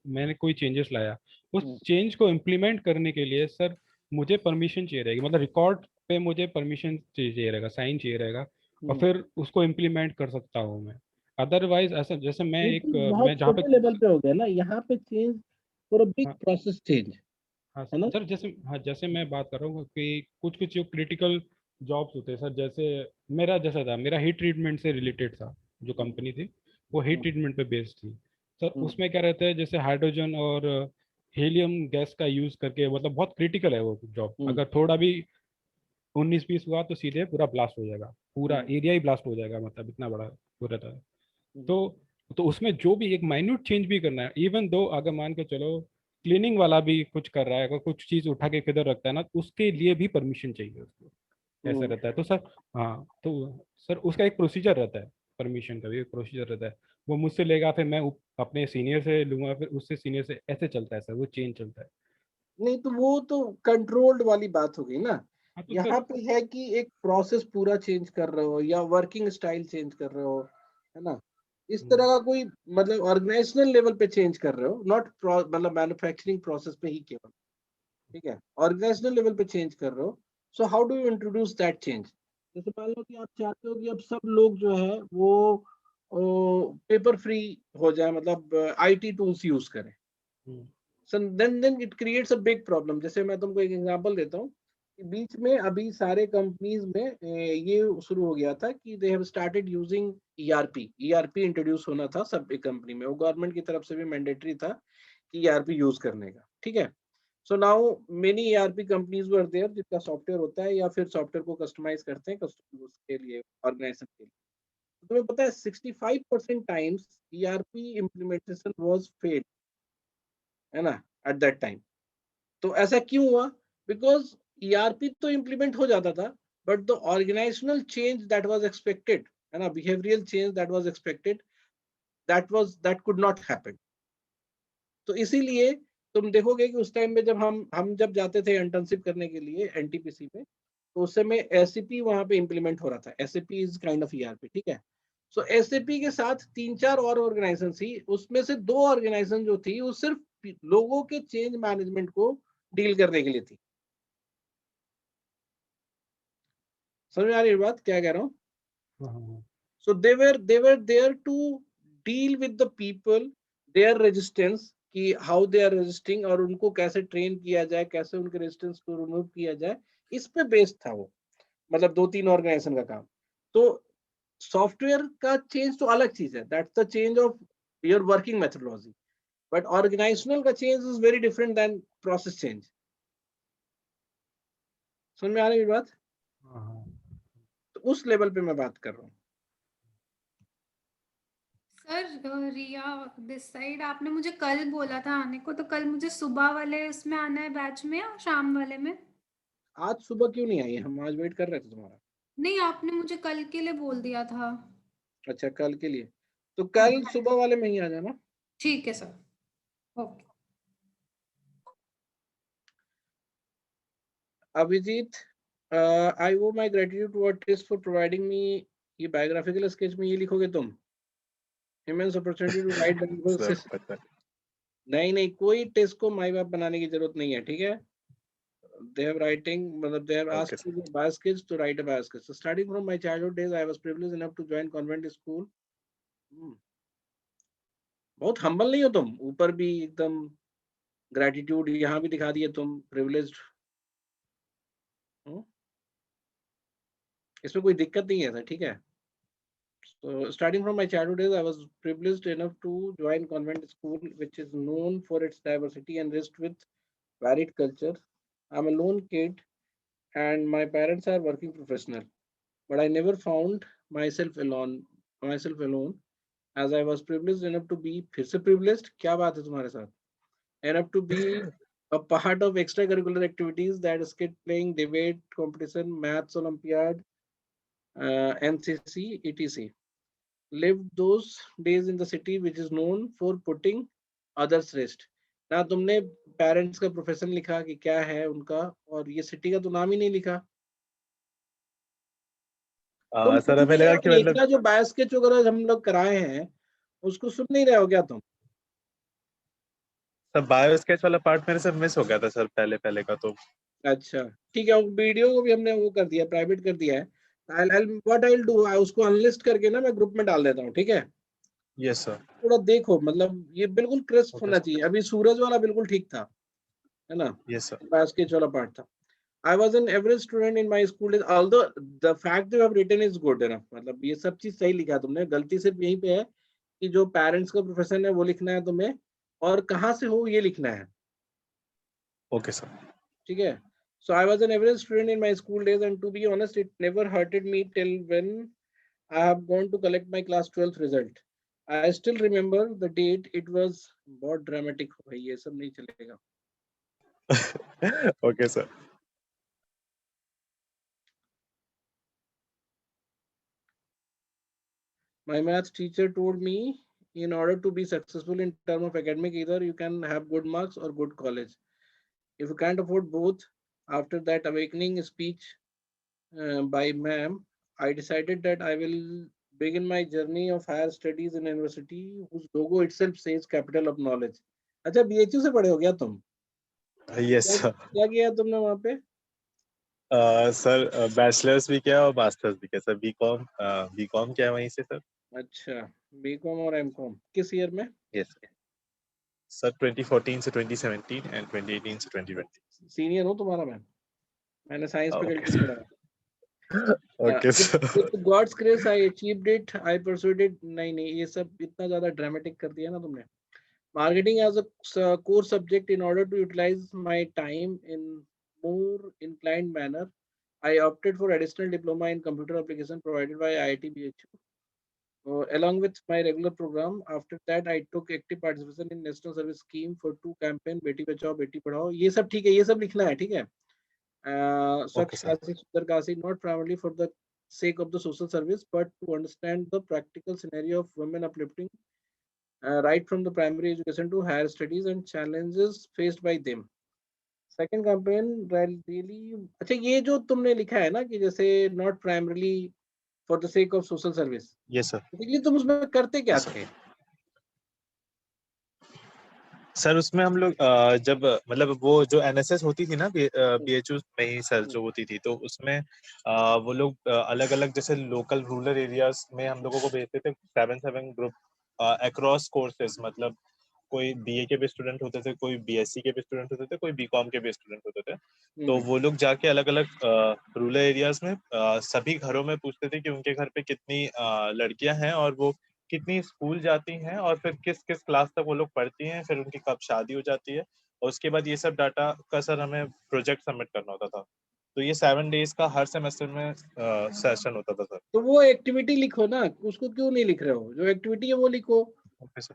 S2: मैंने कोई चेंजेस लाया, उस
S1: हम्म,
S2: चेंज को इम्प्लीमेंट करने के लिए सर मुझे परमिशन चाहिए रहेगी, मतलब रिकॉर्ड पे मुझे परमिशन चाहिए रहेगा, साइन चाहिए रहेगा, और
S1: हम्म।
S2: फिर उसको इम्प्लीमेंट कर सकता हूँ मैं। अदरवाइज ऐसा जैसे
S1: ये तो बहुत
S2: मैं जहाँ पे,
S1: छोटे लेवल पे हो गया ना, यहाँ पे चेंज फॉर अ बिग
S2: हाँ
S1: प्रोसेस चेंज,
S2: हाँ
S1: है ना।
S2: सर, जैसे हाँ जैसे मैं बात कर रहा हूँ कि कुछ कुछ जो क्रिटिकल जॉब्स होते हैं सर, जैसे मेरा जैसा था, मेरा हीट ट्रीटमेंट से रिलेटेड था, जो
S1: हम्म,
S2: कंपनी थी वो हीट
S1: हम्म,
S2: ट्रीटमेंट पे बेस्ड थी सर।
S1: हम्म,
S2: उसमें क्या रहता है, जैसे हाइड्रोजन और हीलियम गैस का यूज करके, मतलब बहुत क्रिटिकल है वो जॉब,
S1: हम्म,
S2: अगर थोड़ा भी 19-20 हुआ तो सीधे पूरा ब्लास्ट हो जाएगा, पूरा
S1: हम्म,
S2: एरिया ही ब्लास्ट हो जाएगा, मतलब इतना बड़ा हो रहता है।
S1: हम्म,
S2: तो तो उसमें जो भी एक माइन्यूट चेंज भी करना है, इवन दो अगर मान के चलो क्लीनिंग वाला भी कुछ कर रहा है, अगर कुछ चीज उठा के किधर रखता है ना, तो उसके लिए भी परमिशन चाहिए उसको, ऐसा
S1: हम्म।
S2: रहता है। तो सर हाँ, तो सर उसका एक प्रोसीजर रहता है, परमिशन का भी एक प्रोसीजर रहता है। वो मुझसे लेगा, फिर मैं अपने सीनियर से लूंगा, फिर उससे सीनियर से, ऐसे चलता है सर, वो चेंज चलता है।
S1: नहीं तो वो तो कंट्रोल्ड वाली बात हो गई ना।
S2: हाँ तो
S1: यहाँ
S2: सर,
S1: पे है कि एक प्रोसेस पूरा चेंज कर रहे हो या वर्किंग स्टाइल चेंज कर रहे हो, है ना। इस तरह का कोई मतलब ऑर्गेनाइजेशनल लेवल पे चेंज कर रहे हो, नॉट मतलब मैन्युफैक्चरिंग प्रोसेस पे ही केवल, ठीक है। ऑर्गेनाइजेशनल लेवल पे चेंज कर रहे हो। So how do you introduce that change? जैसे मान लो कि आप चाहते हो कि अब सब लोग जो है वो पेपर फ्री हो जाए, मतलब आईटी टूल्स यूज करें। So then it creates a big problem. जैसे मैं तुमको एक एग्जांपल देता हूँ कि बीच में अभी सारे कंपनीज में ये शुरू हो गया था कि they have started using ERP. ERP introduce होना था सब एक कंपनी में, वो गवर्नमेंट की तरफ से भी मैंडेटरी था कि ईआरपी यूज करने का, ठीक है। So now many ERP companies were there जिनका सॉफ्टवेयर होता है या फिर सॉफ्टवेयर को कस्टमाइज करते हैं कस्टमर्स के लिए, ऑर्गेनाइजेशन के लिए। तो तुम्हें पता है 65% times ERP implementation was failed, है ना, एट दैट टाइम। तो ऐसा क्यों हुआ? बिकॉज ईआरपी तो इम्प्लीमेंट हो जाता था, but the organisational change that was expected, है ना, behavioural change that was expected, that could not happen. तो इसीलिए तुम देखोगे कि उस टाइम में जब हम जब जाते थे इंटर्नशिप करने के लिए एनटीपीसी में, तो उस समय एसएपी वहां पे इम्प्लीमेंट हो रहा था। SAP is kind of ERP, ठीक है। सो एसएपी के साथ 3-4 और ऑर्गेनाइजेशन थी, उसमें से 2 ऑर्गेनाइजेशन जो थी वो सिर्फ लोगों के चेंज मैनेजमेंट को डील करने के लिए थी। समझ में आ रही है बात क्या कह रहा हूँ?
S2: हाँ,
S1: So they were there to deal with the people, their resistance, कि how they are resisting और उनको कैसे ट्रेन किया जाए, कैसे उनके रेजिस्टेंस को रिमूव किया जाए, इस पे बेस्ड था वो। मतलब 2-3 ऑर्गेनाइजेशन का काम। तो सॉफ्टवेयर का चेंज तो अलग चीज है, that's the change of your working methodology, but organisational का change is very different than process change. समझ में आ रही है बात?
S2: हाँ।
S1: तो उस लेवल पे मैं बात कर रहा हूँ।
S6: सर रिया दिस साइड, आपने मुझे कल बोला था आने को, तो कल मुझे सुबह वाले उसमें आना है बैच में या शाम वाले में?
S1: आज सुबह क्यों नहीं आई? हम आज वेट कर रहे थे तुम्हारा।
S6: नहीं, आपने मुझे कल के लिए बोल दिया था।
S1: अच्छा, कल के लिए, तो
S6: हाँ,
S1: कल सुबह वाले में ही आ जाना।
S6: ठीक है sir, okay.
S1: Abhijit, I owe my gratitude toward test for providing me, ये बायोग्राफिकल स्केच में ये लिखोगे तुम, immense opportunity to write.
S5: Sir पता
S1: नहीं नहीं, कोई टेस्ट को माई बाप बनाने की जरूरत नहीं है, ठीक है। they have writing, मतलब they have
S5: okay
S1: asked me bio skills to write a bio skills. So starting from my childhood days I was privileged enough to join convent school. बहुत हम्बल नहीं हो तुम? ऊपर भी एकदम ग्रेटिट्यूड, यहाँ भी दिखा दिए तुम प्रिविलेज्ड। इसमें कोई दिक्कत नहीं है सर, ठीक है। So starting from my childhood days I was privileged enough to join convent school which is known for its diversity and rich with varied culture. I'm a lone kid and my parents are working professional, but I never found myself alone as I was privileged enough to be, फिर से privileged, क्या बात है तुम्हारे साथ, enough to be a part of extracurricular activities that skit playing, debate competition, maths olympiad, NCC, etc. Lived those days in the city which is known for putting others rest. ना तुमने parents का profession लिखा कि क्या है उनका, और ये सिटी का तो नाम ही नहीं लिखा। तुम
S5: सर हमें
S1: सुनिए,
S5: लगा
S1: और
S5: कि मतलब
S1: इतना जो बायो स्केच वगैरह हम लोग कराए हैं उसको सुन नहीं रहे हो क्या तुम?
S5: सर बायो स्केच वाला पार्ट मेरे से मिस हो गया था सर, पहले पहले का तो।
S1: अच्छा ठीक है, वीडियो को भी हमने वो कर दिया, प्राइवेट कर दिया है। व्हाट आई विल डू, उसको अनलिस्ट करके ना मैं ग्रुप में डाल देता हूँ, ठीक है।
S5: Yes sir.
S1: थोड़ा देखो, मतलब ये बिल्कुल क्रिस्प
S5: ओके
S1: होना चाहिए। अभी सूरज वाला बिल्कुल ठीक था, है ना,
S5: यस सर।
S1: बास्केट वाला पार्ट था। I was an average student in my school days, although the fact you have written is good enough. मतलब ये सब चीज सही लिखा है तुमने, गलती सिर्फ यहीं पे है कि जो पेरेंट्स का प्रोफेशन है वो लिखना है तुम्हें, और कहाँ से हो ये लिखना है,
S5: ओके सर।
S1: ठीक है। So I was an average student in my school days, and to be honest, it never hurted me till when I have gone to collect my class 12th result. I still remember the date. It was बहुत dramatic हो भाई, ये सब नहीं चलेगा।
S5: Okay sir.
S1: My math teacher told me in order to be successful in term of academic, either you can have good marks or good college. If you can't afford both, after that awakening speech by ma'am, I decided that I will begin my journey of higher studies in university whose logo itself says capital of knowledge. अच्छा, BHU से पढ़े हो क्या तुम?
S5: Yes sir.
S1: क्या किया तुमने वहाँ पे?
S5: सर बैचलर्स भी किया और मास्टर्स भी किया सर। बीकॉम किया है वहीं से सर।
S1: अच्छा, बीकॉम और एमकॉम किस ईयर में?
S5: यस सर 2014 से 2017 एंड 2018 से 2020।
S1: सीनियर हो तुम्हारा मैं, मैंने साइंस
S5: ओके
S1: फैकल्टी में पढ़ा।
S5: Okay sir.
S1: With God's grace, I achieved it. I pursued it. नहीं नहीं, ये सब इतना ज्यादा ड्रामेटिक कर दिया ना तुमने। Marketing as a core subject, in order to utilize my time in more inclined manner, I opted for additional diploma in computer application provided by IIT BHU. Along with my regular program, after that I took active participation in national service scheme for 2 campaign, Beti Bachao Beti Padhao. ये सब ठीक है, ये सब लिखना है, ठीक है।
S5: Okay
S1: Swachh
S5: sir.
S1: Kasi, Sundar Kasi, not primarily for the sake of the social service, but to understand the practical scenario of women uplifting right from the primary education to higher studies and challenges faced by them. Second campaign really अच्छा, ये जो तुमने लिखा है ना कि जैसे not primarily for the sake of social service,
S5: yes sir.
S1: Basically तुम उसमें करते क्या थे?
S5: सर उसमें हम लोग जब मतलब वो जो एनएसएस होती थी ना बीएचयू में ही सर जो होती थी, तो उसमें वो लोग अलग अलग जैसे लोकल रूरल एरियाज में हम लोगों को भेजते थे 7-7 ग्रुप अक्रॉस कोर्सेज। मतलब कोई बीए के भी स्टूडेंट होते थे, कोई बीएससी के भी स्टूडेंट होते थे, कोई बीकॉम के भी स्टूडेंट होते थे। तो वो लोग जाके अलग अलग रूरल एरियाज में सभी घरों में पूछते थे कि उनके घर पे कितनी लड़कियां हैं और वो कितनी स्कूल जाती हैं और फिर किस किस क्लास तक वो लोग पढ़ती हैं, फिर उनकी कब शादी हो जाती है। और उसके बाद ये सब डाटा का सर हमें प्रोजेक्ट सबमिट करना होता था। तो ये 7 डेज का हर सेमेस्टर में सेशन होता था सर।
S1: तो वो एक्टिविटी लिखो ना, उसको क्यों नहीं लिख रहे हो? जो एक्टिविटी है वो लिखो।
S5: Okay sir.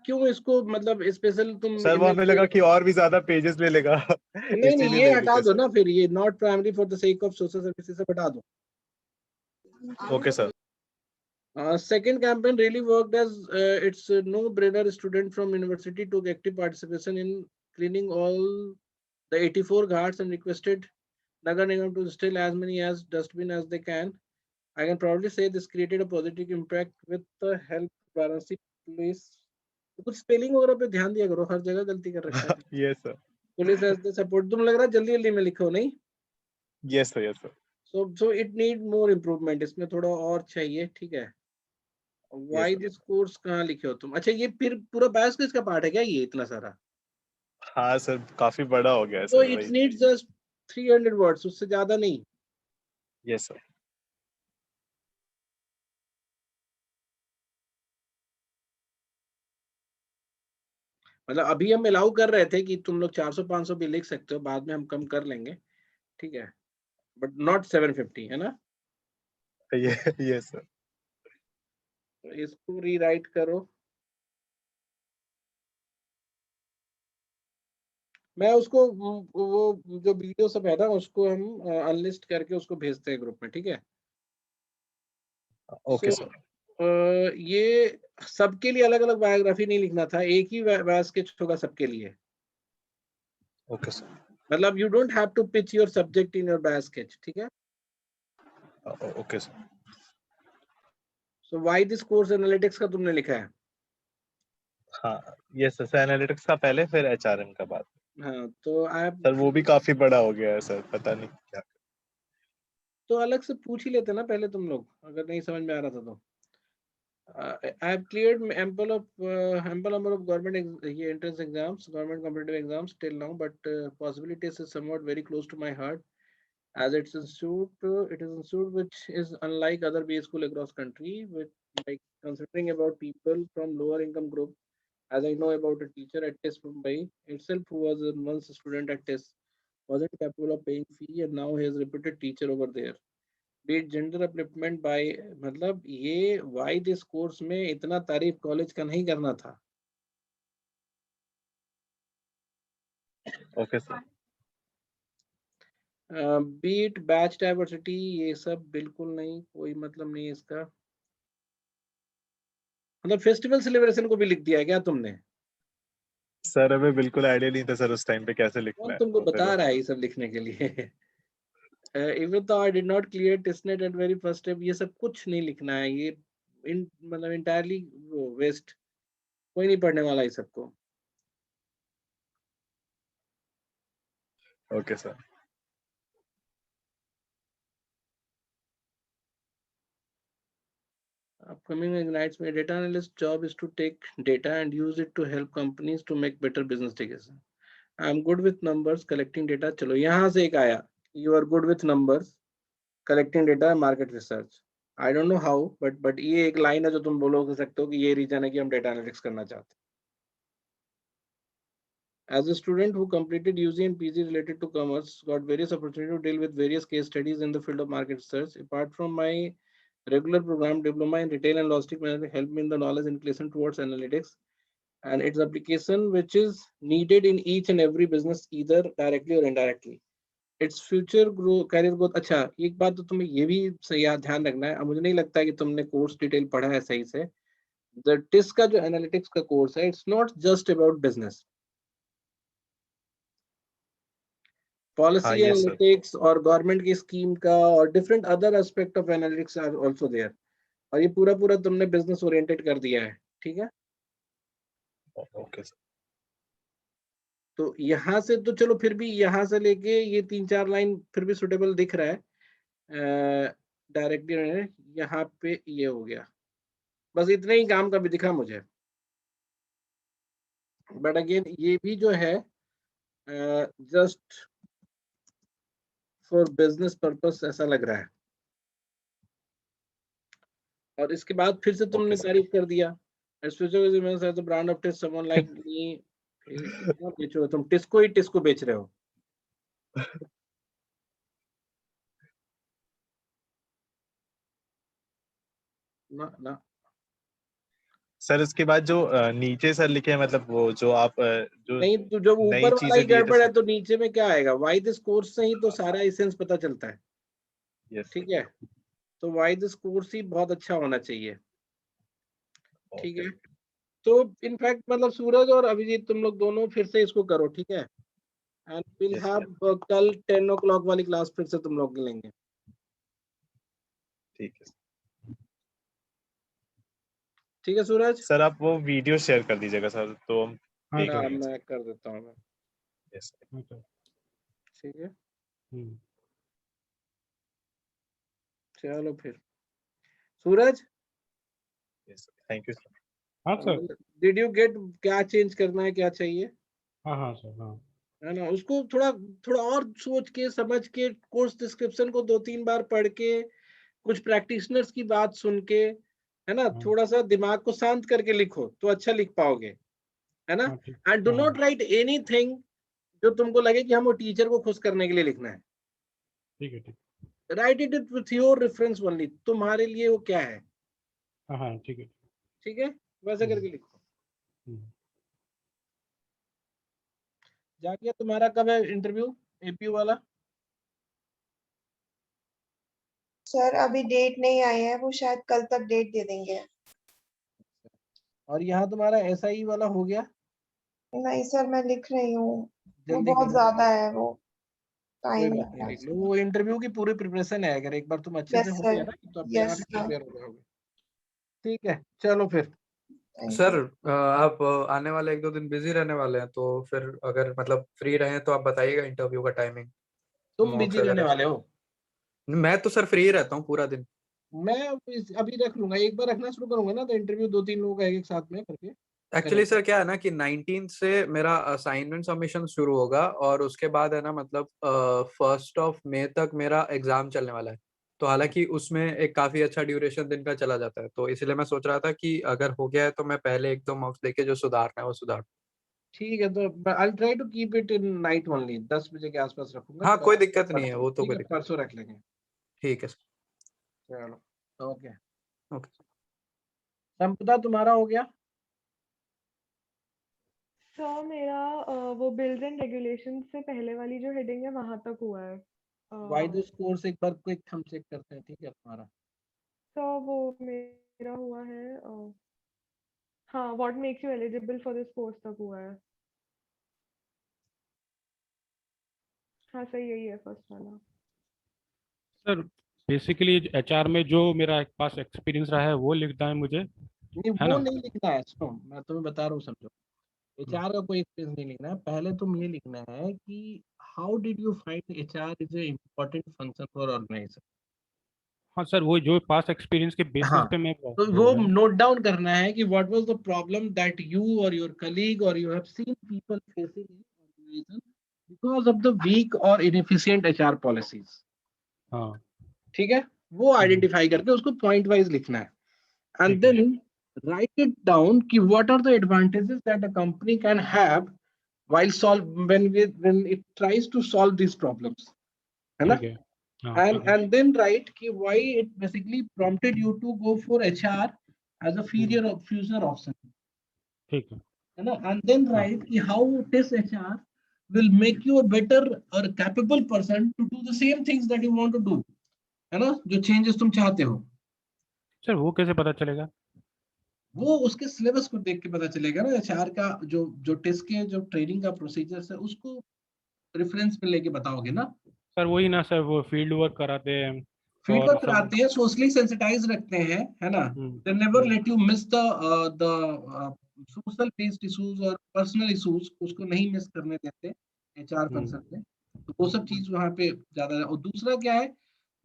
S1: क्यों इसको मतलब स्पेशल तुम
S5: सर वो हमें लगा कि और भी ज्यादा पेजेस ले लेगा
S1: नहीं
S5: इसीलिए
S1: ये
S5: नहीं
S1: हटा
S5: लिखे
S1: दो
S5: सर।
S1: ना, फिर ये not primary for the sake of social services से हटा दो।
S5: Okay sir.
S1: Second campaign really worked as its no-brainer. Student from university took active participation in cleaning all the 84 ghats and requested Nagar Nigam to install as many as dustbin as they can. I can proudly say this created a positive impact with the help of Varanasi police. कुछ spelling वगैरह पे ध्यान दिया करो, हर जगह गलती कर रखा है।
S5: Yes sir.
S1: Police as the support, तुम लग रहा है जल्दी जल्दी में लिखो नहीं?
S5: Yes sir, yes sir.
S1: So it need more improvement, इसमें थोड़ा और चाहिए, ठीक है? Why
S5: sir.
S1: this course कहाँ लिखे हो तुम? अच्छा ये फिर पूरा बैच किसका पार्ट है क्या ये इतना सारा?
S5: हाँ सर, काफी बड़ा हो गया है
S1: तो
S5: सर
S1: it
S5: वही।
S1: needs just 300 words, उससे ज्यादा नहीं।
S5: Yes sir.
S1: मतलब अभी हम अलाउ कर रहे थे कि तुम लोग 400-500 भी लिख सकते हो, बाद में हम कम कर लेंगे, ठीक है? बट नॉट 750, है ना?
S5: Yes sir.
S1: तो इसको रीराइट करो। मैं उसको वो जो वीडियो सब है ना उसको हम अनलिस्ट करके उसको भेजते हैं ग्रुप में, ठीक है?
S5: Okay
S1: So,
S5: sir.
S1: ये सबके लिए अलग अलग बायोग्राफी नहीं लिखना था, एक ही स्केच होगा सबके लिए।
S5: Okay sir.
S1: मतलब you don't have to pitch your subject in your bio sketch, ठीक है?
S5: Okay sir.
S1: So why this course analytics का तुमने लिखा है?
S5: हाँ यस सर, एनालिटिक्स का पहले फिर एचआरएम का बाद।
S1: हाँ तो आप
S5: सर वो भी काफी बड़ा हो गया है सर, पता नहीं क्या।
S1: तो अलग से पूछ ही लेते ना पहले तुम लोग, अगर नहीं समझ में आ रहा था तो। I have cleared ample number of government entrance exams, government competitive exams till now, but possibly it is somewhat very close to my heart, as it is institute which is unlike other B school across country, with like considering about people from lower income group, as I know about a teacher at TES Mumbai itself who was once a student at TES, wasn't capable of paying fee and now he is a reputed teacher over there. Be gender upliftment by, मतलब ये why this course में इतना तारीफ college का नहीं करना था।
S5: Okay sir.
S1: Be it batch diversity, ये सब बिल्कुल नहीं, कोई मतलब नहीं इसका। मतलब फेस्टिवल सेलिब्रेशन को भी लिख दिया है क्या तुमने?
S5: सर हमें बिल्कुल आइडिया नहीं था सर उस टाइम पे कैसे लिखना
S1: कौन
S5: है,
S1: तुमको
S5: तो
S1: बता
S5: फिर
S1: रहा है ये सब लिखने के लिए? even though I did not clear testnet at very first step, ये सब कुछ नहीं लिखना है, ये मतलब इंटायरली वेस्ट, कोई नहीं पढ़ने वाला ये सबको।
S5: Okay sir.
S1: Upcoming ignites me. Data analyst job is to take data and use it to help companies to make better business decisions. I'm good with numbers, collecting data. चलो यहाँ से एक आया, you are good with numbers, collecting data, market research. I don't know how, but ये एक line है जो तुम बोलो सकते हो कि ये रीजन है कि हम data analytics करना चाहते हैं। As a student who completed UG and PG related to commerce, got various opportunity to deal with various case studies in the field of market research. Apart from my regular program, diploma in retail and logistic management helped me in the knowledge inclination towards analytics and its application, which is needed in each and every business, either directly or indirectly. Its future career growth। अच्छा एक बात तो तुम्हें ये भी सही ध्यान रखना है, अब मुझे नहीं लगता है कि तुमने कोर्स डिटेल पढ़ा है सही से, द टिस का जो एनालिटिक्स का कोर्स है, it's not just about business, policy
S5: yes sir.
S1: Analytics और गवर्नमेंट की स्कीम का और different other aspect of analytics are also there, और ये पूरा पूरा तुमने बिजनेस ओरिएंटेड कर दिया है, ठीक है।
S5: Okay sir.
S1: तो यहाँ से तो चलो फिर भी यहाँ से लेके ये 3-4 लाइन फिर भी सुटेबल दिख रहा है डायरेक्टली, यहाँ पे ये हो गया, बस इतने ही काम का भी दिखा मुझे, बट अगेन ये भी जो है जस्ट फॉर बिजनेस पर्पस ऐसा लग रहा है। और इसके बाद फिर से तुमने
S5: Okay, sir.
S1: तारीफ कर दिया, brand of this, someone like me, कितना बेचो तुम, टिस्को ही टिस्को बेच रहे हो। ना ना
S5: सर उसके बाद जो नीचे सर लिखे हैं, मतलब वो जो आप जो
S1: नहीं, तो जब
S5: नई
S1: ऊपर वाला
S5: चीजें
S1: ही
S5: दिए थे
S1: गड़बड़ है
S5: सर।
S1: तो नीचे में क्या आएगा? वाई दिस कोर्स से ही तो सारा एसेंस पता चलता है,
S5: यस
S1: ठीक है। तो वाई दिस कोर्स ही बहुत अच्छा होना चाहिए, ठीक है। तो इनफैक्ट मतलब सूरज और अभिजीत तुम लोग दोनों फिर से इसको करो, ठीक है। एंड विल
S5: Yes,
S1: हैव कल 10 o'clock वाली क्लास फिर से तुम लोग लेंगे,
S5: ठीक है
S1: ठीक है सूरज।
S5: सर। आप वो वीडियो शेयर कर दीजिएगा सर, तो हम
S2: हाँ
S5: देख
S2: सर।
S5: लेंगे।
S1: मैं कर देता हूँ मैं,
S5: यस
S2: हाँ सर।
S1: ठीक है।
S2: हम्म।
S1: चलो फिर सूरज,
S5: यस थैंक यू सर।
S2: हाँ सर।
S1: डिड यू गेट क्या चेंज करना है, क्या चाहिए,
S2: हाँ हाँ सर। हाँ
S1: है ना? उसको थोड़ा थोड़ा और सोच के समझ के, कोर्स डिस्क्रिप्शन को 2-3 बार पढ़ के, कुछ प्रैक्टिशनर्स की बात सुन के, है ना,
S2: हाँ
S1: थोड़ा सा दिमाग को शांत करके लिखो तो अच्छा लिख पाओगे, है ना।
S2: हाँ ठीक।
S1: एंड डू
S2: हाँ
S1: नॉट राइट एनीथिंग जो तुमको लगे कि हम वो टीचर को खुश करने के लिए लिखना है।
S2: ठीक है। ठीक।
S1: Right it with your reference only, तुम्हारे लिए वो क्या है,
S2: हाँ हाँ ठीक है।
S1: ठीक है, वैसे करके लिखो।
S2: हम्म।
S1: जाके तुम्हारा कब है इंटरव्यू एपीयू वाला?
S7: सर अभी डेट नहीं आई है, वो शायद कल तक डेट दे देंगे।
S1: और यहाँ तुम्हारा एसआई वाला हो गया?
S7: नहीं सर, मैं लिख रही हूँ, वो
S1: जल्दी
S7: बहुत
S1: करो,
S7: ज्यादा है, वो
S1: कोई
S7: टाइम
S1: बात नहीं, लिख लो। वो इंटरव्यू की पूरी प्रिपरेशन है, अगर एक बार तुम अच्छे से
S7: यस
S1: हो
S7: सर,
S1: गया ना तो अपने आप
S7: यस
S1: ही
S7: सर,
S1: प्रिपेयर हो जाओगे, ठीक है। चलो फिर
S7: थैंक
S4: सर
S7: यू।
S4: आप आने वाले 1-2 दिन बिजी रहने वाले हैं, तो फिर अगर मतलब फ्री रहें तो आप बताइएगा इंटरव्यू का टाइमिंग,
S1: तुम
S4: मॉक्स
S1: बिजी रहने
S4: वगैरह।
S1: वाले हो?
S4: मैं तो सर फ्री रहता हूँ पूरा दिन।
S1: मैं अभी रख लूंगा, एक बार रखना शुरू करूंगा ना तो इंटरव्यू 2-3 लोगों का एक साथ में करके
S4: एक्चुअली
S1: करेंगे।
S4: सर क्या है ना कि 19 से मेरा असाइनमेंट सबमिशन शुरू होगा, और उसके बाद है ना मतलब 1 मई तक मेरा एग्जाम चलने वाला है। तो हालांकि उसमें एक काफी अच्छा ड्यूरेशन दिन का चला जाता है, तो इसलिए मैं सोच रहा था कि अगर हो गया है तो मैं पहले 1-2 मॉक्स देके जो सुधारना है वो सुधार।
S1: ठीक है, तो I try to keep it in night only, 10 बजे के आसपास रखूंगा।
S4: हाँ कोई दिक्कत नहीं है,
S1: परसों,
S4: वो तो
S1: ठीक
S4: कोई
S1: है,
S4: दिक्कत।
S1: परसों रख लेंगे।
S4: ठीक है सर।
S1: चलो ओके।
S4: ओके।
S1: संपदा तुम्हारा हो गया?
S8: सर मेरा वो बिल्स एंड रेगुलेशन से पहले वाली जो हेडिंग है वहां तक हुआ है।
S1: वाई दिस कोर्स एक बार क्विक हम चेक करते हैं, ठीक है तुम्हारा?
S8: सर वो मेरा हुआ है हाँ, what makes you eligible for this course तक हुआ है। हाँ सर, यही है फर्स्ट वाला।
S2: सर बेसिकली एचआर में जो मेरा पास एक्सपीरियंस रहा है वो लिखना है मुझे,
S1: नहीं
S2: है
S1: वो
S2: ना?
S1: नहीं लिखना है, सुनो मैं तुम्हें बता रहा हूँ, समझो। एचआर का कोई एक्सपीरियंस नहीं लिखना है, पहले तुम ये लिखना है कि how did you find HR is a important function for organisation.
S2: हाँ सर, वो जो पास एक्सपीरियंस के बेसिस
S1: हाँ,
S2: पे मैं
S1: तो वो
S2: बोल रहा हूँ।
S1: नोट डाउन करना है कि what was the problem that you और योर कलीग और you have seen people facing in organisation because of the weak और इनएफिशिएंट एचआर पॉलिसीज,
S2: हाँ
S1: ठीक है। वो आइडेंटिफाई करके उसको पॉइंट वाइज लिखना है, एंड
S2: ठीक है।
S1: देन write it down कि what are the advantages that a company can have while when it tries to solve these problems, है ना?
S2: ठीक है। हाँ ठीक है।
S1: And then write कि why it basically prompted you to go for HR as a future option,
S2: ठीक है।
S1: है ना? And then
S2: हाँ
S1: write कि how this HR will make you a better or capable person to do the same things that you want to do, है ना, जो changes तुम चाहते हो।
S2: सर वो कैसे पता चलेगा?
S1: वो उसके सिलेबस को देख के पता चलेगा ना। एचआर का जो टेस्ट के जो ट्रेनिंग का प्रोसीजर है उसको रेफरेंस में लेके बताओगे ना।
S2: सर वही ना सर, वो फील्ड वर्क कराते हैं
S1: फील्ड
S2: और
S1: वर्क कराते हैं, सोशली सेंसिटाइज रखते हैं, है ना। They never
S2: hmm,
S1: let you miss the social based issues और पर्सनल इश्यूज, उसको नहीं मिस करने देते एचआर फंक्शन में। तो वो सब चीज वहाँ पे ज्यादा। और दूसरा क्या है,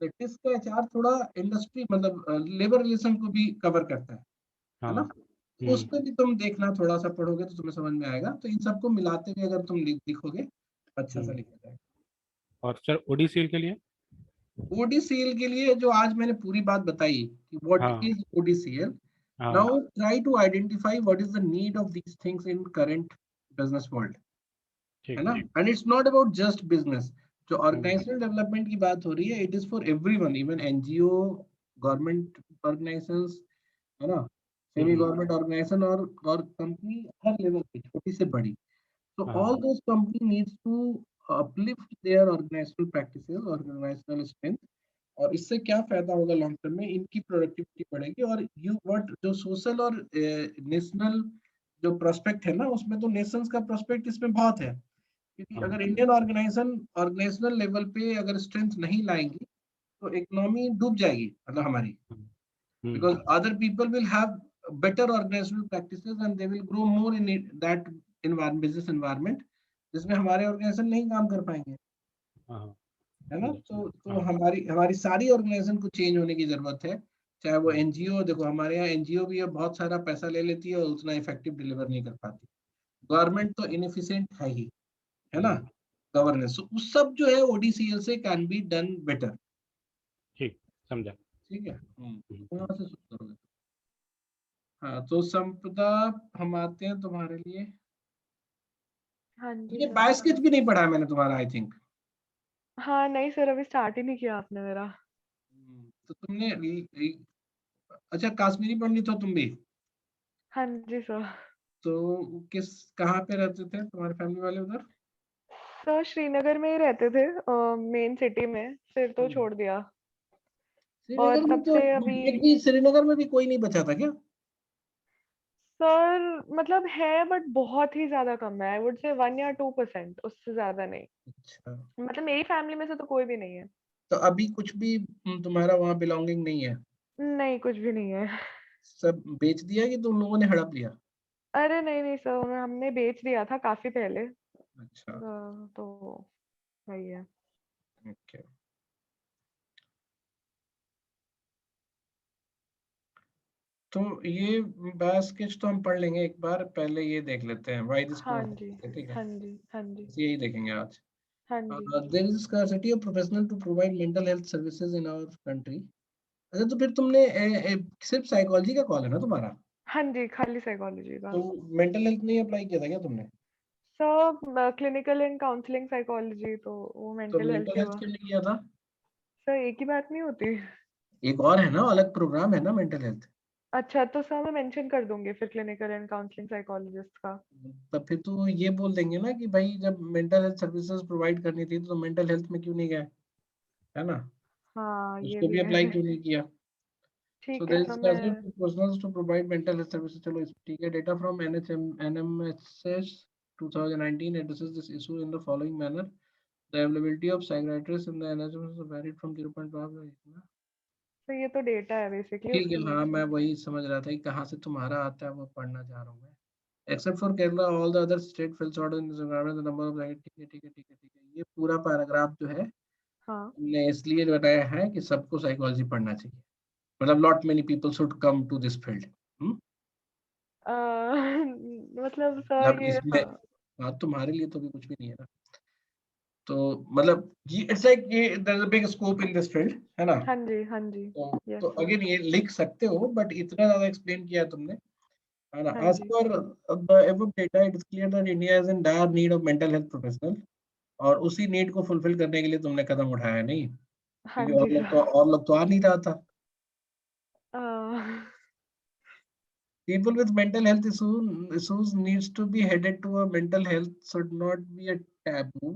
S1: प्रैक्टिस का एचआर थोड़ा इंडस्ट्री मतलब लेबर रिलेशन को भी कवर करता है ना।
S2: हाँ
S1: तो उस पर भी तुम देखना, थोड़ा सा पढ़ोगे तो तुम्हें समझ में आएगा। तो इन सबको मिलाते हुए अगर तुम लिखोगे अच्छा सा लिखा जाएगा।
S2: और सर ओडीसीएल के लिए?
S1: ओडीसीएल के लिए जो आज मैंने पूरी बात बताई कि व्हाट
S2: हाँ
S1: इज ओडीसीएल,
S2: हाँ
S1: now try to identify what is the need of these things in current business world, है
S2: ठीक
S1: ना।
S2: है।
S1: And it's not about just business. जो
S2: हम्म,
S1: ऑर्गेनाइजेशनल डेवलपमेंट की बात हो रही है, it is for everyone, even NGO, government organisations, है ना, सेमी
S2: हम्म,
S1: गवर्नमेंट ऑर्गेनाइजेशन और कंपनी हर लेवल पे, छोटी से बड़ी। So
S2: हाँ
S1: all those company needs to uplift their organizational practices, organizational strength। और इससे क्या फायदा होगा लॉन्ग टर्म में, इनकी प्रोडक्टिविटी बढ़ेगी। और यू व्हाट जो सोशल और नेशनल जो प्रोस्पेक्ट है ना, उसमें तो नेशंस का प्रोस्पेक्ट इसमें बहुत है। क्योंकि
S2: हाँ
S1: अगर इंडियन ऑर्गेनाइजेशन ऑर्गेनाइजेशनल लेवल पे अगर स्ट्रेंथ नहीं लाएंगी तो इकोनॉमी डूब जाएगी, मतलब हमारी।
S2: हम्म,
S1: Because other people will have better organizational practices and they will grow more in that environment, business environment, जिसमें हमारे ऑर्गेनाइजेशन नहीं काम कर पाएंगे,
S2: हाँ
S1: है ना।
S2: समझा,
S1: तो
S2: हाँ
S1: हमारी हमारी सारी ऑर्गेनाइजेशन को चेंज होने की जरूरत है। चाहे वो एनजीओ, देखो हमारे यहाँ एनजीओ भी है, बहुत सारा पैसा ले लेती है और उतना इफेक्टिव डिलीवर नहीं कर पाती। गवर्नमेंट तो इनएफिशिएंट है ही, है ना। गवर्नेंस उस सब जो है ओडीसीएल से कैन बी डन बेटर।
S2: ठीक, समझा।
S1: ठीक है, वहां से शुरू करोगे। हाँ, तो संपदा हम आते हैं तुम्हारे लिए।
S8: हाँ जी
S1: ये
S8: सर।
S1: बायस्केच भी नहीं पढ़ा है मैंने तुम्हारा, आई थिंक।
S8: हाँ नहीं सर, अभी स्टार्ट ही नहीं किया आपने मेरा।
S1: तो तुमने अच्छा कश्मीरी पंडित हो तुम भी?
S8: हाँ जी सर।
S1: तो किस कहाँ पे रहते थे तुम्हारे फैमिली वाले उधर?
S8: सर श्रीनगर में ही रहते थे, मेन सिटी में, फिर तो छोड़ दिया। और
S1: श्रीनगर में
S8: तब
S1: तो
S8: से अभी
S1: एक भी, श्रीनगर में भी कोई नहीं बचा था क्या?
S8: सर मतलब है, बट बहुत ही ज्यादा कम है। आई वुड से 1 या 2%, उससे ज्यादा नहीं।
S1: अच्छा,
S8: मतलब मेरी फैमिली में से तो कोई भी नहीं है।
S1: तो अभी कुछ भी तुम्हारा वहाँ बिलोंगिंग नहीं है?
S8: नहीं, कुछ भी नहीं है।
S1: सब बेच दिया कि तुम लोगों ने हड़प लिया?
S8: अरे नहीं नहीं सर, हमने बेच दिया था काफी पहले।
S1: अच्छा,
S8: तो वही है।
S1: ओके। तो ये बास्केट तो हम पढ़ लेंगे एक बार, पहले ये देख लेते हैं व्हाई दिस
S8: हाँ
S1: कोर्स।
S8: जी।
S1: ठीक है,
S8: हाँ जी। हाँ जी।
S1: बस यही देखेंगे आज।
S8: हाँ जी।
S1: There is scarcity of professional to provide mental health services in our country। अच्छा, तो फिर तुमने सिर्फ साइकोलॉजी का कॉल है ना तुम्हारा?
S8: हाँ जी, खाली साइकोलॉजी का।
S1: तो मेंटल हेल्थ नहीं अप्लाई किया था क्या तुमने?
S8: Sir clinical and counselling psychology, तो वो
S1: तो
S8: मेंटल हेल्थ
S1: मेंटल
S8: के
S1: हेल्थ
S8: हुआ।
S1: क्यों नहीं किया था?
S8: सर एक ही बात नहीं होती?
S1: एक और है ना, अलग प्रोग्राम है ना मेंटल हेल्थ।
S8: अच्छा, तो सर मैं मेंशन कर दूंगी फिर क्लिनिकल एंड काउंसलिंग साइकोलॉजिस्ट का।
S1: तब फिर तो ये बोल देंगे ना कि भाई जब मेंटल हेल्थ सर्विसेज प्रोवाइड करनी थी तो मेंटल हेल्थ में क्यों नहीं गए, है ना।
S8: हाँ ये
S1: उसको
S8: भी
S1: भी
S8: है।
S1: अप्लाई क्यों नहीं किया? So
S8: ठीक है
S1: there is
S8: सर,
S1: scarcity
S8: मैं
S1: of personnel to provide mental health services। चलो इस ठीक है। Data from NMHS 2019 addresses this issue in the following manner। The availability of psychiatrists in the NHS varied from 0.5।
S8: तो ये तो डेटा है basically,
S1: ठीक है,
S8: उसके
S1: हाँ
S8: बेस पे।
S1: मैं वही समझ रहा था कि कहाँ से तुम्हारा आता है, वो पढ़ना चाह रहा हूँ मैं। Except for Kerala, all the other state fell short in this regard। The number of ठीक है ठीक है ठीक है ठीक है। ये पूरा पैराग्राफ जो है
S8: हाँ।
S1: हमने इसलिए बताया है कि सबको साइकोलॉजी पढ़ना चाहिए, मतलब lot many people should come to this field.
S8: Uh, मतलब
S1: मतलब
S8: सर ये,
S1: इसमें,
S8: हाँ।
S1: हाँ तुम्हारे लिए तो भी कुछ भी नहीं है ना। तो मतलब ये इट्स लाइक ये there is a big scope in this field, है ना।
S8: हाँ जी। हाँ जी।
S1: तो
S8: यस सर।
S1: अगेन ये लिख सकते हो, बट इतना ज्यादा एक्सप्लेन किया तुमने, है ना।
S8: हाँ
S1: एज
S8: जी।
S1: पर the above data it is clear that India is in dire need of mental health professional। और उसी नीड को फुलफिल करने के लिए तुमने कदम उठाया नहीं,
S8: हाँ
S1: क्योंकि
S8: जी सर।
S1: और लोग तो आ नहीं रहा था।
S8: अ,
S1: People with mental health issues needs to be headed to a mental health should not be a taboo।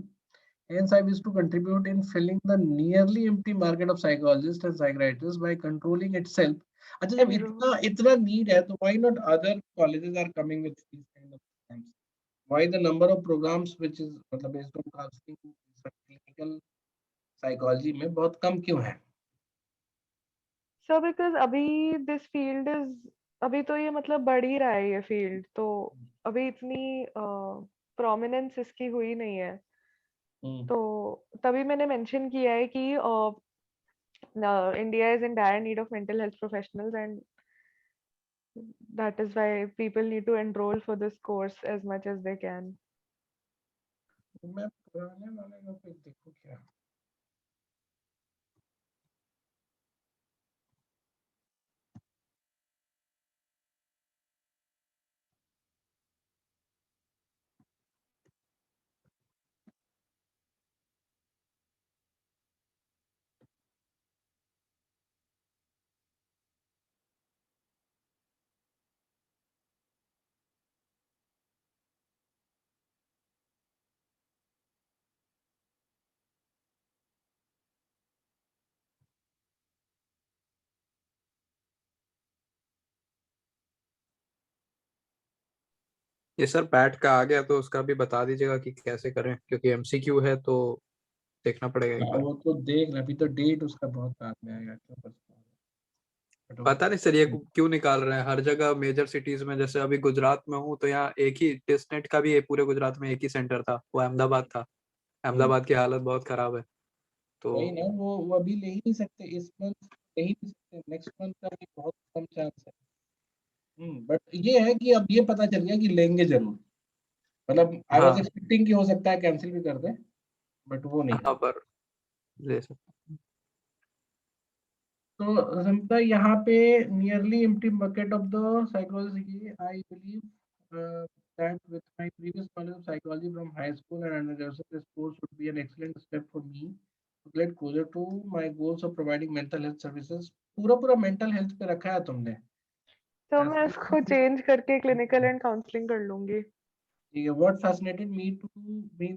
S1: Hence, I wish to contribute in filling the nearly empty market of psychologists and psychiatrists by controlling itself. अच्छा जब इतना need है तो why not other colleges are coming with these kind of programs? Why the number of programs which is मतलब based on counseling clinical psychology में बहुत कम क्यों है?
S8: So because अभी this field is अभी तो ये मतलब बढ़ ही रहा है ये field, तो अभी इतनी prominence इसकी हुई नहीं है, तो तभी मैंने mention किया है कि India is in dire need of mental health professionals, and that is why people need to enroll for this course as much as they can.
S1: मैं पुराने वाले का कुछ देखो क्या?
S4: ये सर पैट का आ गया तो उसका भी बता दीजिएगा कि कैसे करें, क्योंकि एमसीक्यू है तो देखना पड़ेगा एक बार।
S1: वो तो देख रहा, अभी तो डेट उसका बहुत बाद में आएगा, क्यों
S4: पता नहीं सर ये क्यों निकाल रहे हैं हर जगह मेजर सिटीज में। जैसे अभी गुजरात में हूँ तो यहाँ एक ही टेस्टनेट का भी पूरे गुजरात में एक ही सेंटर था, वो अहमदाबाद था। अहमदाबाद की हालत बहुत खराब है। तो
S1: वही ना, वो अभी ले ही नहीं सकते, इस मंथ ले ही नहीं सकते, नेक्स्ट मंथ का भी बहुत कम चांस है। बट ये है कि अब ये पता चल गया कि लेंगे जरूर, मतलब आई वाज
S4: हाँ
S1: एक्सपेक्टिंग कि हो सकता है कैंसिल भी कर दे, बट वो नहीं
S4: हाँ
S1: है।
S4: पर ले सकते।
S1: तो समझता यहाँ पे nearly empty bucket of the psychology, I believe that with my previous knowledge of psychology from high school and undergraduate, this course would be an excellent step for me to get closer to my goals of providing mental health services. पूरा mental health पे रखा है तुमने।
S8: तो मैं इसको change करके clinical and counseling कर लूंगी।
S1: What fascinated me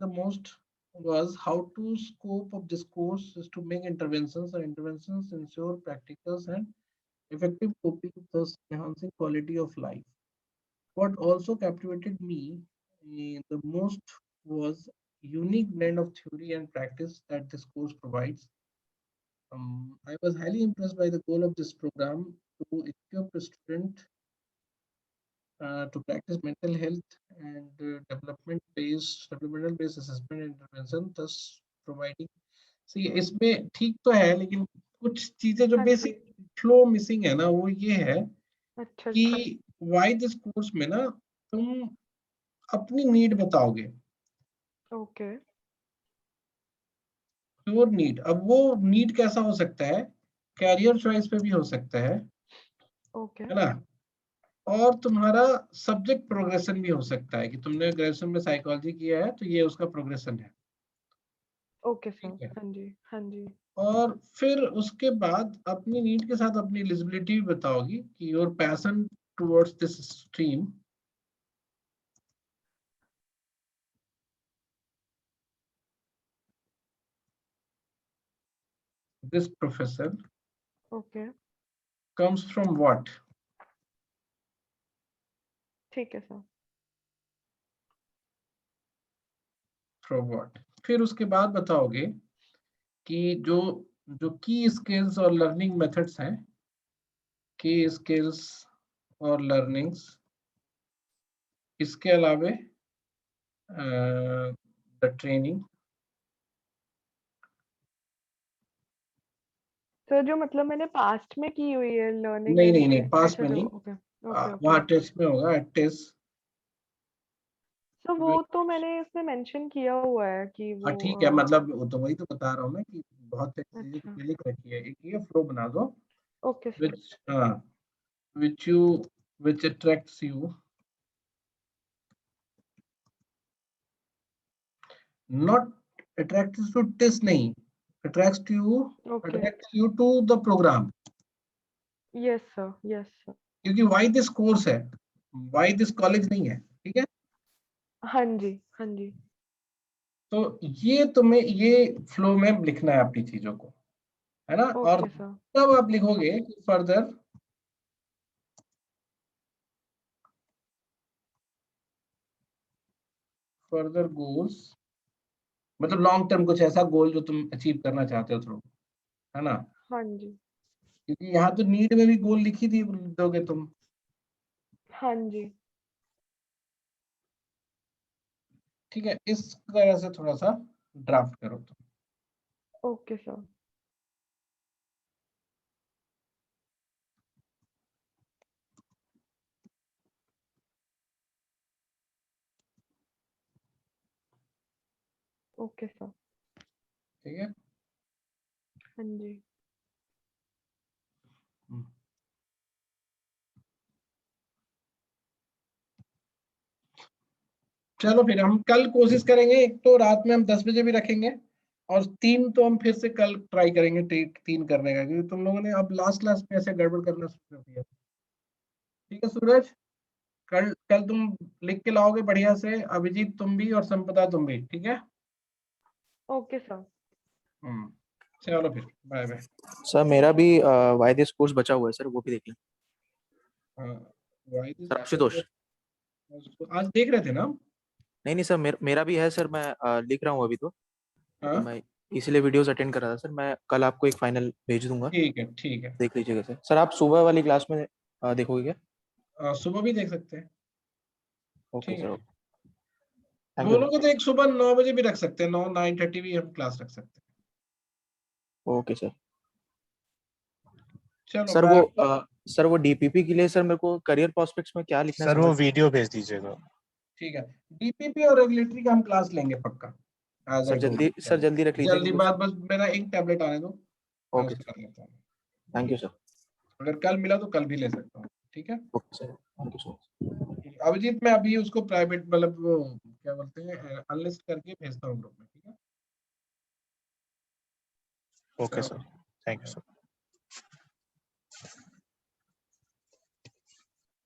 S1: the most was how to scope of this course is to make interventions, and interventions ensure practical and effective coping, thus enhancing quality of life. What also captivated me the most was unique blend of theory and practice that this course provides. I was highly impressed by the goal of this program to equip a student to practice mental health and developmental based assessment and intervention, thus providing. See, इसमें ठीक तो है, लेकिन कुछ चीजें जो basic flow missing है ना, वो ये है कि वाई दिस कोर्स में ना तुम अपनी नीड बताओगे।
S8: ओके।
S1: Pure need. अब वो नीड कैसा हो सकता है, कैरियर चॉइस पे भी हो सकता है,
S8: ओके।
S1: है ना, और तुम्हारा सब्जेक्ट प्रोग्रेशन भी हो सकता है कि तुमने ग्रेजुएशन में साइकोलॉजी किया है तो ये उसका प्रोग्रेशन है।
S8: ओके सर, हाँ जी हाँ जी।
S1: और फिर उसके बाद अपनी नीड के साथ अपनी एलिजिबिलिटी भी बताओगी कि your passion towards this stream, this professor
S8: okay
S1: comes from what?
S8: ठीक है सर।
S1: From what? फिर उसके बाद बताओगे कि जो की स्किल्स और लर्निंग मेथड्स हैं, की स्किल्स और लर्निंग्स, इसके अलावे द ट्रेनिंग।
S8: सर जो मतलब मैंने पास्ट में की हुई है लर्निंग
S1: नहीं पास में नहीं,
S8: ओके ओके
S1: वहाँ टेस्ट में होगा टेस्ट।
S8: तो वो तो मैंने इसमें मेंशन किया हुआ है कि वो
S1: ठीक है, मतलब वो तो वही तो बता रहा हूँ मैं कि बहुत चीजें
S8: अच्छा
S1: लिख रखी है। एक ये फ्लो बना दो
S8: okay sir.
S1: which attracts you, not attracts to test नहीं, attracts you to the program,
S8: yes sir.
S1: क्योंकि why this course है, why this college नहीं है, ठीक है।
S8: हाँ जी हाँ जी।
S9: तो ये तुम्हें ये फ्लो में लिखना है अपनी चीजों को, है ना। और
S8: ओके सर।
S9: तब आप लिखोगे फर्दर गोल्स, मतलब लॉन्ग टर्म कुछ ऐसा गोल जो तुम अचीव करना चाहते हो थ्रू, है ना।
S8: हाँ जी।
S9: क्योंकि यहाँ तो नीड में भी गोल लिखी थी, दोगे तुम।
S8: हाँ जी।
S9: ठीक है, इस तरह से थोड़ा सा ड्राफ्ट करो तुम।
S8: Okay sir. Okay sir.
S9: ठीक है।
S8: हाँ जी।
S9: चलो फिर हम कल कोशिश करेंगे, एक तो रात में हम 10 बजे भी रखेंगे, और 3 तो हम फिर से कल ट्राई करेंगे 3 करने का, क्योंकि तुम लोगों ने अब लास्ट क्लास में ऐसे गड़बड़ करना शुरू कर दिया। ठीक है सूरज, कल कल तुम लिख के लाओगे बढ़िया से, अभिजीत तुम भी और संपदा तुम भी, ठीक है।
S8: Okay sir.
S9: चलो फिर बाय बाय।
S10: सर मेरा भी वाई दिस कोर्स बचा हुआ है सर, वो भी देख लें। सर आशुतोष।
S9: आज देख रहे थे ना।
S10: नहीं नहीं सर, मेरा भी है सर, मैं लिख रहा हूँ अभी तो मैं इसलिए वीडियोस अटेंड कर रहा था सर। मैं कल आपको एक फाइनल भेज दूंगा,
S9: ठीक है ठीक है।
S10: देख लीजिएगा सर। सर आप सुबह वाली क्लास में देखोगे क्या?
S9: सुबह भी देख सकते हैं।
S10: ओके
S9: ठीक
S10: सर।
S9: है,
S10: थैंक
S9: दोनों
S10: यू।
S9: को तो एक सुबह 9 बजे भी रख सकते हैं, 9-9:30 भी हम क्लास रख सकते हैं।
S10: Okay sir.
S9: चलो
S10: सर
S9: बाय।
S10: वो डीपीपी के लिए सर मेरे को करियर प्रोस्पेक्ट्स में क्या लिखना है
S5: सर वो वीडियो भेज दीजिएगा।
S9: ठीक है, डीपीपी और रेगुलेटरी का हम क्लास लेंगे पक्का।
S10: सर जल्दी रख लीजिए
S9: जल्दी बात, बस मेरा एक टैबलेट आने दो, मैं
S10: ओके
S9: उसको कर लेता हूँ।
S10: Thank you sir.
S9: अगर कल मिला तो कल भी ले सकता हूँ, ठीक है।
S10: Okay sir, thank you so much.
S9: Abhijit मैं अभी उसको प्राइवेट मतलब वो क्या बोलते हैं अनलिस्ट करके भेजता हूँ ग्रुप में, ठीक है।
S5: Okay sir, thank you sir.